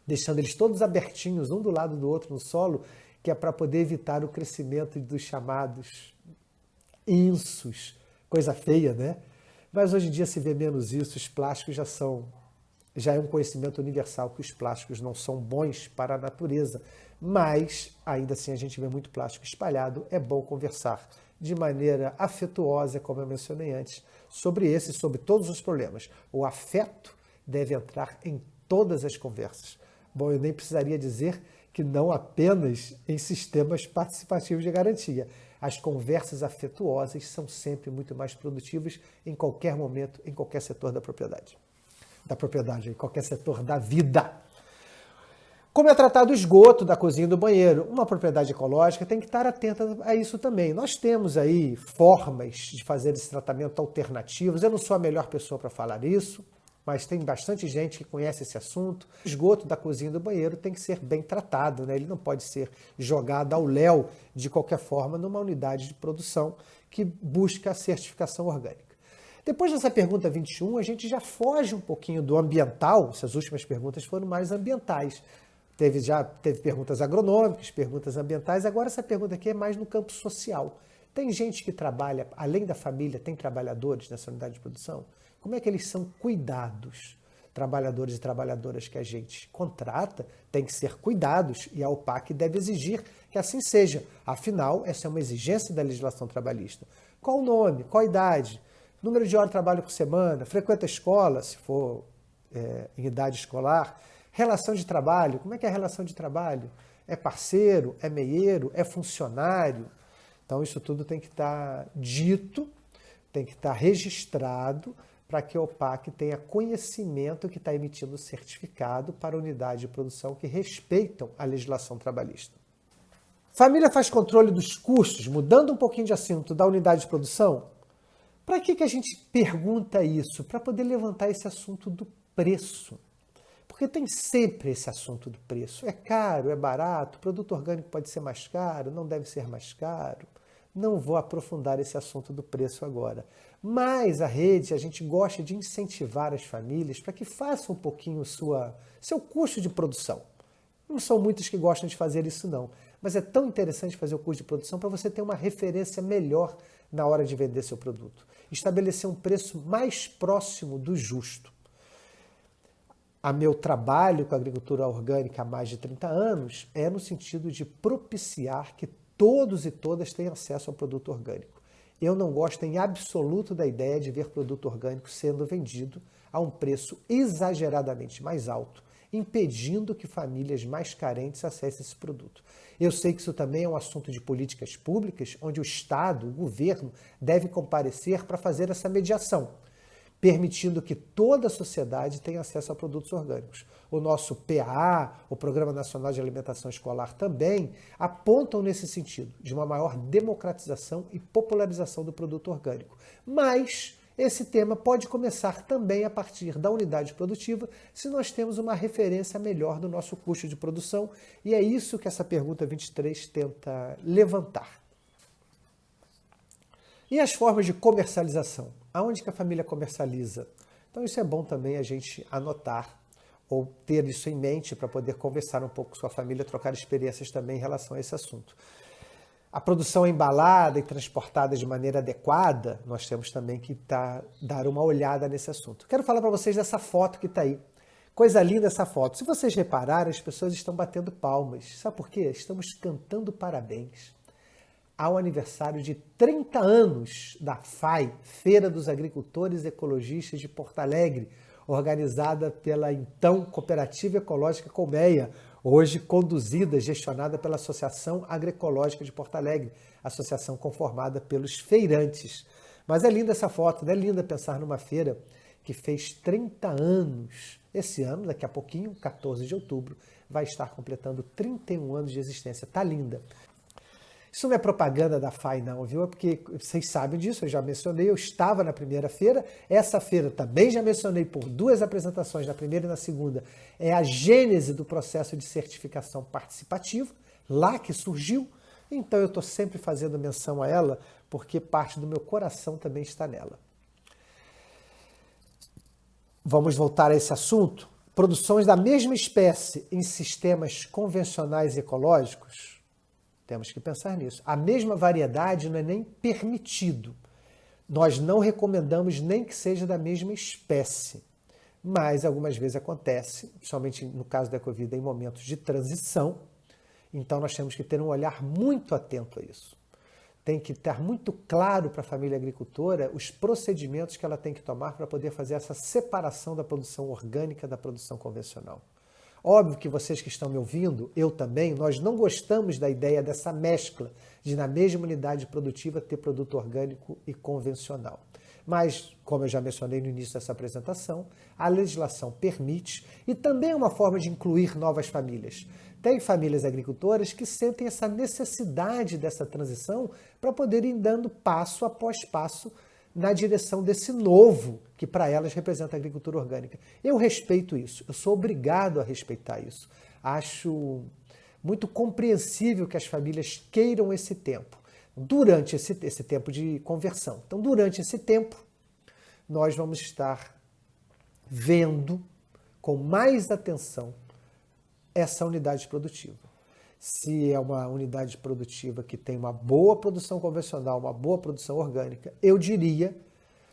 deixando eles todos abertinhos, um do lado do outro no solo, que é para poder evitar o crescimento dos chamados insos, coisa feia, né? Mas hoje em dia se vê menos isso, os plásticos já é um conhecimento universal que os plásticos não são bons para a natureza, mas ainda assim a gente vê muito plástico espalhado, é bom conversar de maneira afetuosa, como eu mencionei antes, sobre esse e sobre todos os problemas. O afeto deve entrar em todas as conversas. Bom, eu nem precisaria dizer que não apenas em sistemas participativos de garantia. As conversas afetuosas são sempre muito mais produtivas em qualquer momento, em qualquer setor da propriedade. Em qualquer setor da vida. Como é tratado o esgoto da cozinha e do banheiro? Uma propriedade ecológica tem que estar atenta a isso também. Nós temos aí formas de fazer esse tratamento alternativos. Eu não sou a melhor pessoa para falar isso, mas tem bastante gente que conhece esse assunto. O esgoto da cozinha e do banheiro tem que ser bem tratado, né? Ele não pode ser jogado ao léu de qualquer forma numa unidade de produção que busca a certificação orgânica. Depois dessa pergunta 21, a gente já foge um pouquinho do ambiental. Essas últimas perguntas foram mais ambientais. Já teve perguntas agronômicas, perguntas ambientais. Agora essa pergunta aqui é mais no campo social. Tem gente que trabalha, além da família, tem trabalhadores nessa unidade de produção? Como é que eles são cuidados? Trabalhadores e trabalhadoras que a gente contrata têm que ser cuidados e a OPAC deve exigir que assim seja. Afinal, essa é uma exigência da legislação trabalhista. Qual o nome? Qual a idade? Número de horas de trabalho por semana? Frequenta a escola, se for em idade escolar? Relação de trabalho? Como é que é a relação de trabalho? É parceiro? É meieiro? É funcionário? Então isso tudo tem que estar dito, tem que estar registrado para que a OPAC tenha conhecimento que está emitindo o certificado para a unidade de produção que respeitam a legislação trabalhista. Família faz controle dos custos, mudando um pouquinho de assunto, da unidade de produção? Para que a gente pergunta isso? Para poder levantar esse assunto do preço. Porque tem sempre esse assunto do preço. É caro, é barato, o produto orgânico pode ser mais caro, não deve ser mais caro. Não vou aprofundar esse assunto do preço agora. Mas a gente gosta de incentivar as famílias para que façam um pouquinho seu custo de produção. Não são muitos que gostam de fazer isso não, mas é tão interessante fazer o curso de produção para você ter uma referência melhor na hora de vender seu produto. Estabelecer um preço mais próximo do justo. A meu trabalho com a agricultura orgânica há mais de 30 anos é no sentido de propiciar que todos e todas tenham acesso ao produto orgânico. Eu não gosto em absoluto da ideia de ver produto orgânico sendo vendido a um preço exageradamente mais alto, impedindo que famílias mais carentes acessem esse produto. Eu sei que isso também é um assunto de políticas públicas, onde o Estado, o governo, deve comparecer para fazer essa mediação, permitindo que toda a sociedade tenha acesso a produtos orgânicos. O nosso PAA, o Programa Nacional de Alimentação Escolar, também apontam nesse sentido, de uma maior democratização e popularização do produto orgânico. Mas esse tema pode começar também a partir da unidade produtiva, se nós temos uma referência melhor do nosso custo de produção, e é isso que essa pergunta 23 tenta levantar. E as formas de comercialização? Aonde que a família comercializa? Então isso é bom também a gente anotar ou ter isso em mente para poder conversar um pouco com sua família, trocar experiências também em relação a esse assunto. A produção embalada e transportada de maneira adequada, nós temos também que dar uma olhada nesse assunto. Quero falar para vocês dessa foto que está aí. Coisa linda essa foto. Se vocês repararem, as pessoas estão batendo palmas. Sabe por quê? Estamos cantando parabéns ao aniversário de 30 anos da FAI, Feira dos Agricultores Ecologistas de Porto Alegre, organizada pela então Cooperativa Ecológica Colmeia, hoje conduzida, gestionada pela Associação Agroecológica de Porto Alegre, associação conformada pelos feirantes. Mas é linda essa foto, não é linda pensar numa feira que fez 30 anos. Esse ano, daqui a pouquinho, 14 de outubro, vai estar completando 31 anos de existência. Tá linda. Isso não é propaganda da FAI não, viu? É porque vocês sabem disso, eu já mencionei, eu estava na primeira feira. Essa feira também já mencionei por 2 apresentações, na primeira e na segunda. É a gênese do processo de certificação participativa, lá que surgiu. Então eu estou sempre fazendo menção a ela, porque parte do meu coração também está nela. Vamos voltar a esse assunto. Produções da mesma espécie em sistemas convencionais e ecológicos. Temos que pensar nisso. A mesma variedade não é nem permitido. Nós não recomendamos nem que seja da mesma espécie. Mas algumas vezes acontece, principalmente no caso da Ecovida, em momentos de transição. Então nós temos que ter um olhar muito atento a isso. Tem que estar muito claro para a família agricultora os procedimentos que ela tem que tomar para poder fazer essa separação da produção orgânica da produção convencional. Óbvio que vocês que estão me ouvindo, eu também, nós não gostamos da ideia dessa mescla de na mesma unidade produtiva ter produto orgânico e convencional. Mas, como eu já mencionei no início dessa apresentação, a legislação permite e também é uma forma de incluir novas famílias. Tem famílias agricultoras que sentem essa necessidade dessa transição para poderem ir dando passo após passo na direção desse novo que para elas representa a agricultura orgânica. Eu respeito isso, eu sou obrigado a respeitar isso. Acho muito compreensível que as famílias queiram esse tempo, durante esse tempo de conversão. Então, durante esse tempo, nós vamos estar vendo com mais atenção essa unidade produtiva. Se é uma unidade produtiva que tem uma boa produção convencional, uma boa produção orgânica, eu diria,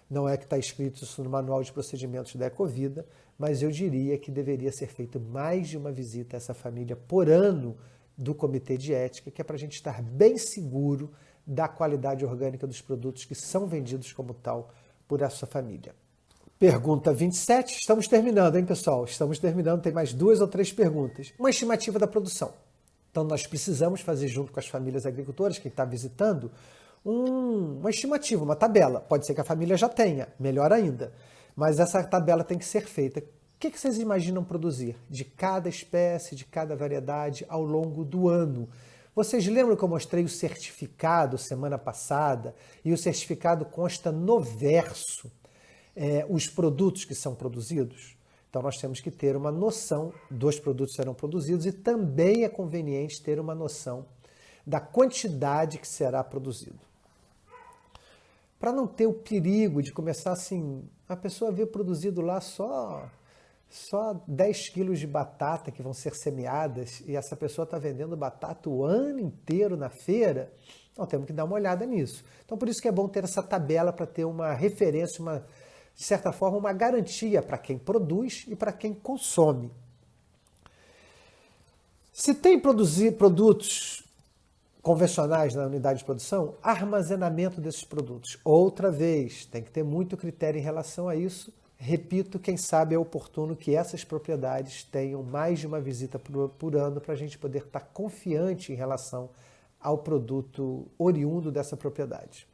não é que está escrito isso no Manual de Procedimentos da Ecovida, mas eu diria que deveria ser feita mais de uma visita a essa família por ano do Comitê de Ética, que é para a gente estar bem seguro da qualidade orgânica dos produtos que são vendidos como tal por essa família. Pergunta 27, estamos terminando, hein, pessoal? Estamos terminando, tem mais 2 ou 3 perguntas. Uma estimativa da produção. Então, nós precisamos fazer, junto com as famílias agricultoras, quem está visitando, uma estimativa, uma tabela. Pode ser que a família já tenha, melhor ainda. Mas essa tabela tem que ser feita. O que vocês imaginam produzir de cada espécie, de cada variedade, ao longo do ano? Vocês lembram que eu mostrei o certificado semana passada? E o certificado consta no verso os produtos que são produzidos? Então, nós temos que ter uma noção dos produtos que serão produzidos e também é conveniente ter uma noção da quantidade que será produzido. Para não ter o perigo de começar assim, a pessoa ver produzido lá só só 10 quilos de batata que vão ser semeadas e essa pessoa está vendendo batata o ano inteiro na feira, então temos que dar uma olhada nisso. Então por isso que é bom ter essa tabela para ter uma referência, de certa forma, uma garantia para quem produz e para quem consome. Se tem produtos convencionais na unidade de produção, armazenamento desses produtos. Outra vez, tem que ter muito critério em relação a isso. Repito, quem sabe é oportuno que essas propriedades tenham mais de uma visita por ano para a gente poder estar confiante em relação ao produto oriundo dessa propriedade.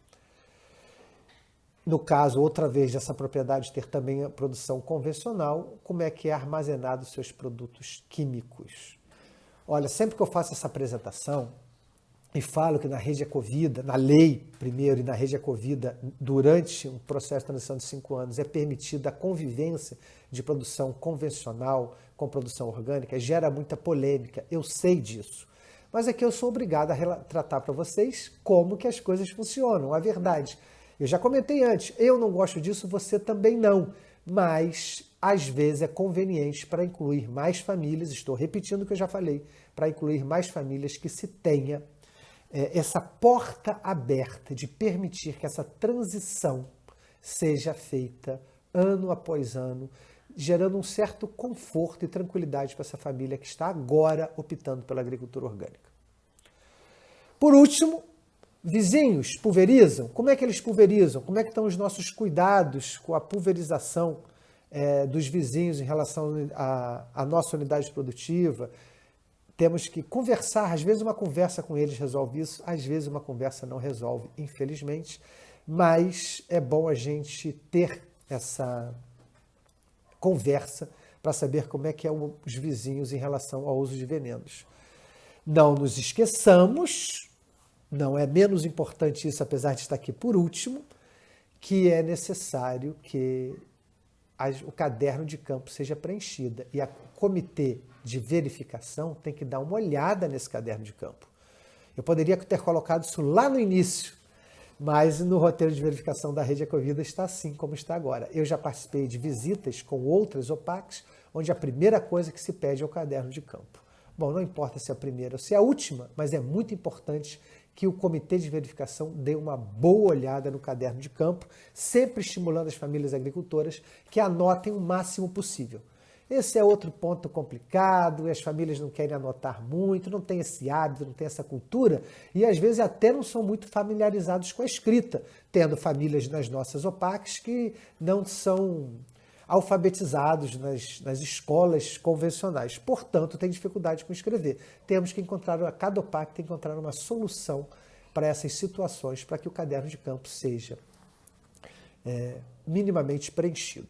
No caso, outra vez, dessa propriedade ter também a produção convencional, como é que é armazenado os seus produtos químicos? Olha, sempre que eu faço essa apresentação e falo que na rede Ecovida, na lei primeiro e na rede Ecovida, durante um processo de transição de 5 anos, é permitida a convivência de produção convencional com produção orgânica, gera muita polêmica, eu sei disso. Mas aqui eu sou obrigado a relatar para vocês como que as coisas funcionam, a verdade. Eu já comentei antes, eu não gosto disso, você também não, mas às vezes é conveniente para incluir mais famílias, estou repetindo o que eu já falei, para incluir mais famílias que se tenha essa porta aberta de permitir que essa transição seja feita ano após ano, gerando um certo conforto e tranquilidade para essa família que está agora optando pela agricultura orgânica. Por último, vizinhos pulverizam? Como é que eles pulverizam? Como é que estão os nossos cuidados com a pulverização dos vizinhos em relação à nossa unidade produtiva? Temos que conversar, às vezes uma conversa com eles resolve isso, às vezes uma conversa não resolve, infelizmente, mas é bom a gente ter essa conversa para saber como é que é os vizinhos em relação ao uso de venenos. Não nos esqueçamos, não é menos importante isso, apesar de estar aqui por último, que é necessário que o caderno de campo seja preenchido e o comitê de verificação tem que dar uma olhada nesse caderno de campo. Eu poderia ter colocado isso lá no início, mas no roteiro de verificação da Rede Ecovida está assim como está agora. Eu já participei de visitas com outras OPACs, onde a primeira coisa que se pede é o caderno de campo. Bom, não importa se é a primeira ou se é a última, mas é muito importante que o comitê de verificação dê uma boa olhada no caderno de campo, sempre estimulando as famílias agricultoras que anotem o máximo possível. Esse é outro ponto complicado, as famílias não querem anotar muito, não tem esse hábito, não tem essa cultura, e às vezes até não são muito familiarizados com a escrita, tendo famílias nas nossas OPACs que não são alfabetizados nas escolas convencionais, portanto, tem dificuldade com escrever. Temos que cada OPAC tem que encontrar uma solução para essas situações, para que o caderno de campo seja minimamente preenchido.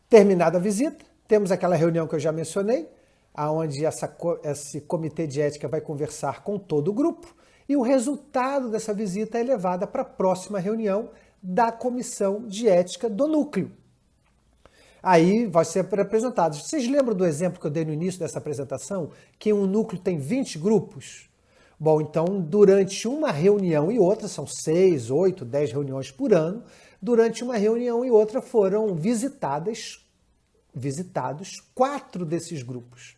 Terminada a visita, temos aquela reunião que eu já mencionei, onde esse comitê de ética vai conversar com todo o grupo, e o resultado dessa visita é levado para a próxima reunião da comissão de ética do núcleo. Aí vai ser apresentado. Vocês lembram do exemplo que eu dei no início dessa apresentação? Que um núcleo tem 20 grupos? Bom, então, durante uma reunião e outra, são 6, 8, 10 reuniões por ano, durante uma reunião e outra foram visitados 4 desses grupos.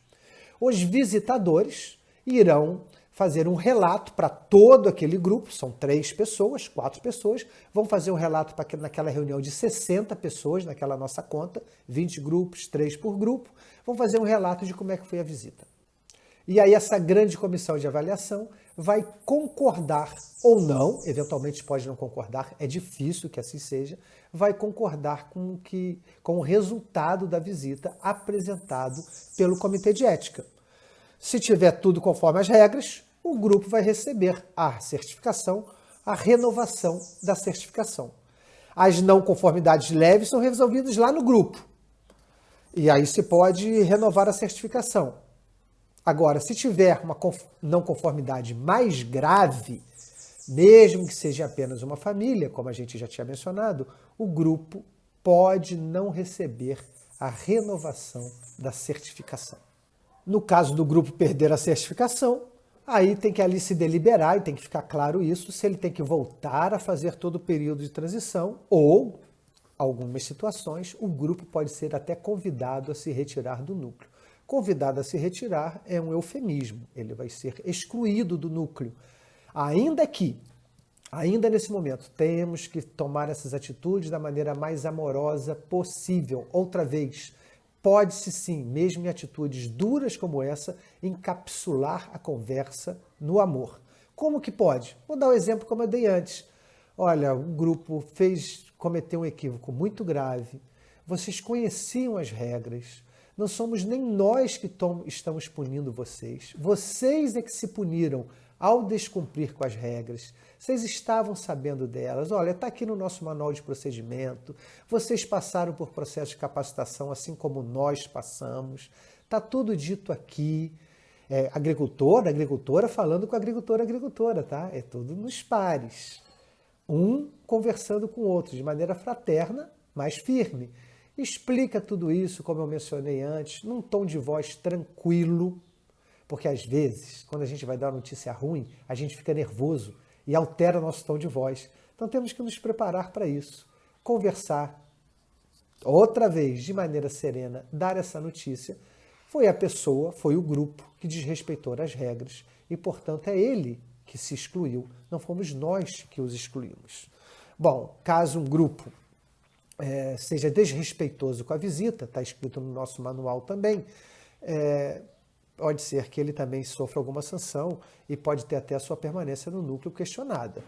Os visitadores irão fazer um relato para todo aquele grupo, são 3 pessoas, 4 pessoas, vão fazer um relato naquela reunião de 60 pessoas, naquela nossa conta, 20 grupos, 3 por grupo, vão fazer um relato de como é que foi a visita. E aí essa grande comissão de avaliação vai concordar ou não, eventualmente pode não concordar, é difícil que assim seja, vai concordar com o resultado da visita apresentado pelo comitê de ética. Se tiver tudo conforme as regras, o grupo vai receber a certificação, a renovação da certificação. As não conformidades leves são resolvidas lá no grupo. E aí se pode renovar a certificação. Agora, se tiver uma não conformidade mais grave, mesmo que seja apenas uma família, como a gente já tinha mencionado, o grupo pode não receber a renovação da certificação. No caso do grupo perder a certificação, aí tem que ali se deliberar, e tem que ficar claro isso, se ele tem que voltar a fazer todo o período de transição ou algumas situações, o grupo pode ser até convidado a se retirar do núcleo. Convidado a se retirar é um eufemismo, ele vai ser excluído do núcleo. Ainda nesse momento, temos que tomar essas atitudes da maneira mais amorosa possível. Outra vez, pode-se sim, mesmo em atitudes duras como essa, encapsular a conversa no amor. Como que pode? Vou dar um exemplo como eu dei antes. Olha, o grupo cometeu um equívoco muito grave, vocês conheciam as regras, não somos nem nós que estamos punindo vocês. Vocês é que se puniram ao descumprir com as regras. Vocês estavam sabendo delas. Olha, está aqui no nosso manual de procedimento. Vocês passaram por processo de capacitação, assim como nós passamos. Está tudo dito aqui. Agricultora falando com agricultora, tá? É tudo nos pares. Um conversando com o outro, de maneira fraterna, mas firme. Explica tudo isso, como eu mencionei antes, num tom de voz tranquilo, porque às vezes, quando a gente vai dar uma notícia ruim, a gente fica nervoso e altera o nosso tom de voz. Então temos que nos preparar para isso. Conversar, outra vez, de maneira serena, dar essa notícia. Foi o grupo que desrespeitou as regras e, portanto, é ele que se excluiu. Não fomos nós que os excluímos. Bom, caso um grupo seja desrespeitoso com a visita, está escrito no nosso manual também, pode ser que ele também sofra alguma sanção e pode ter até a sua permanência no núcleo questionada.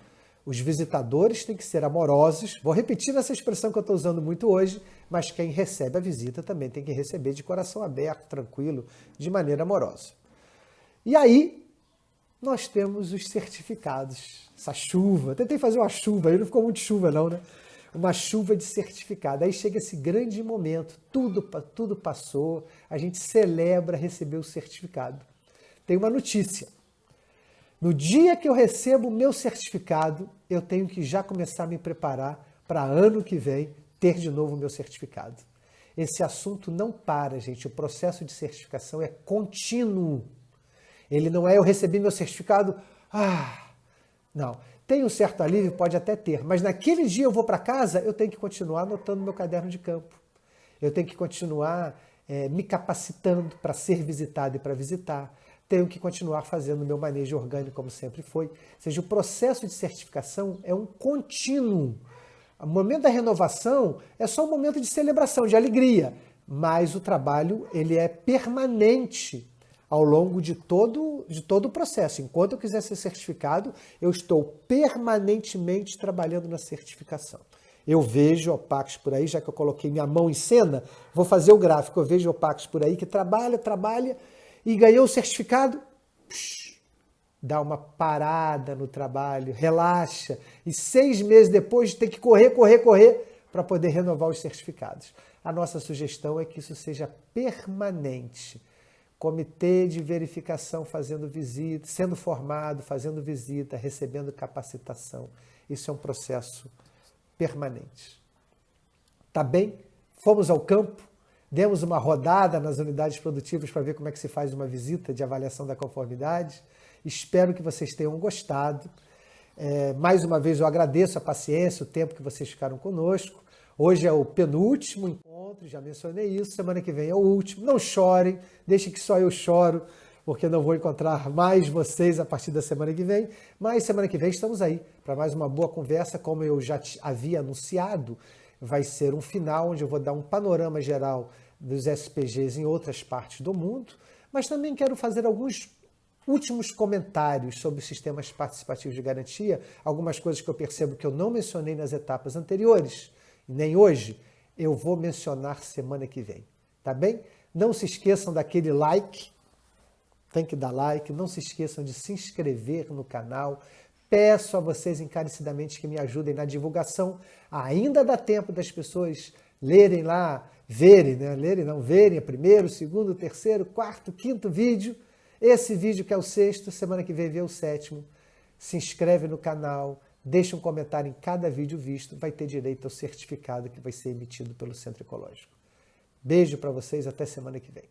Os visitadores têm que ser amorosos, vou repetir essa expressão que eu estou usando muito hoje, mas quem recebe a visita também tem que receber de coração aberto, tranquilo, de maneira amorosa. E aí, nós temos os certificados, essa chuva, tentei fazer uma chuva, aí não ficou muito chuva não, né? Uma chuva de certificado. Aí chega esse grande momento, tudo passou, a gente celebra receber o certificado. Tem uma notícia. No dia que eu recebo o meu certificado, eu tenho que já começar a me preparar para ano que vem ter de novo o meu certificado. Esse assunto não para, gente. O processo de certificação é contínuo. Ele não é eu recebi meu certificado, não. Tem um certo alívio, pode até ter, mas naquele dia eu vou para casa, eu tenho que continuar anotando meu caderno de campo. Eu tenho que continuar me capacitando para ser visitado e para visitar. Tenho que continuar fazendo meu manejo orgânico como sempre foi. Ou seja, o processo de certificação é um contínuo. O momento da renovação é só um momento de celebração, de alegria, mas o trabalho ele é permanente ao longo de todo o processo. Enquanto eu quiser ser certificado, eu estou permanentemente trabalhando na certificação. Eu vejo OPACs por aí, já que eu coloquei minha mão em cena, vou fazer o gráfico, eu vejo OPACs por aí que trabalha e ganhou o certificado, dá uma parada no trabalho, relaxa, e 6 meses depois tem que correr para poder renovar os certificados. A nossa sugestão é que isso seja permanente. Comitê de verificação fazendo visita, sendo formado, fazendo visita, recebendo capacitação. Isso é um processo permanente. Tá bem? Fomos ao campo, demos uma rodada nas unidades produtivas para ver como é que se faz uma visita de avaliação da conformidade. Espero que vocês tenham gostado. Mais uma vez eu agradeço a paciência, o tempo que vocês ficaram conosco. Hoje é o penúltimo encontro, já mencionei isso, semana que vem é o último. Não chorem, deixem que só eu choro, porque não vou encontrar mais vocês a partir da semana que vem. Mas semana que vem estamos aí para mais uma boa conversa, como eu já havia anunciado, vai ser um final onde eu vou dar um panorama geral dos SPGs em outras partes do mundo, mas também quero fazer alguns últimos comentários sobre os sistemas participativos de garantia, algumas coisas que eu percebo que eu não mencionei nas etapas anteriores, nem hoje, eu vou mencionar semana que vem, tá bem? Não se esqueçam daquele like, tem que dar like, não se esqueçam de se inscrever no canal, peço a vocês encarecidamente que me ajudem na divulgação, ainda dá tempo das pessoas lerem lá, verem o primeiro, o segundo, o terceiro, quarto, quinto vídeo, esse vídeo que é o 6º, semana que vem vê o 7º, se inscreve no canal, deixa um comentário em cada vídeo visto, vai ter direito ao certificado que vai ser emitido pelo Centro Ecológico. Beijo para vocês, até semana que vem.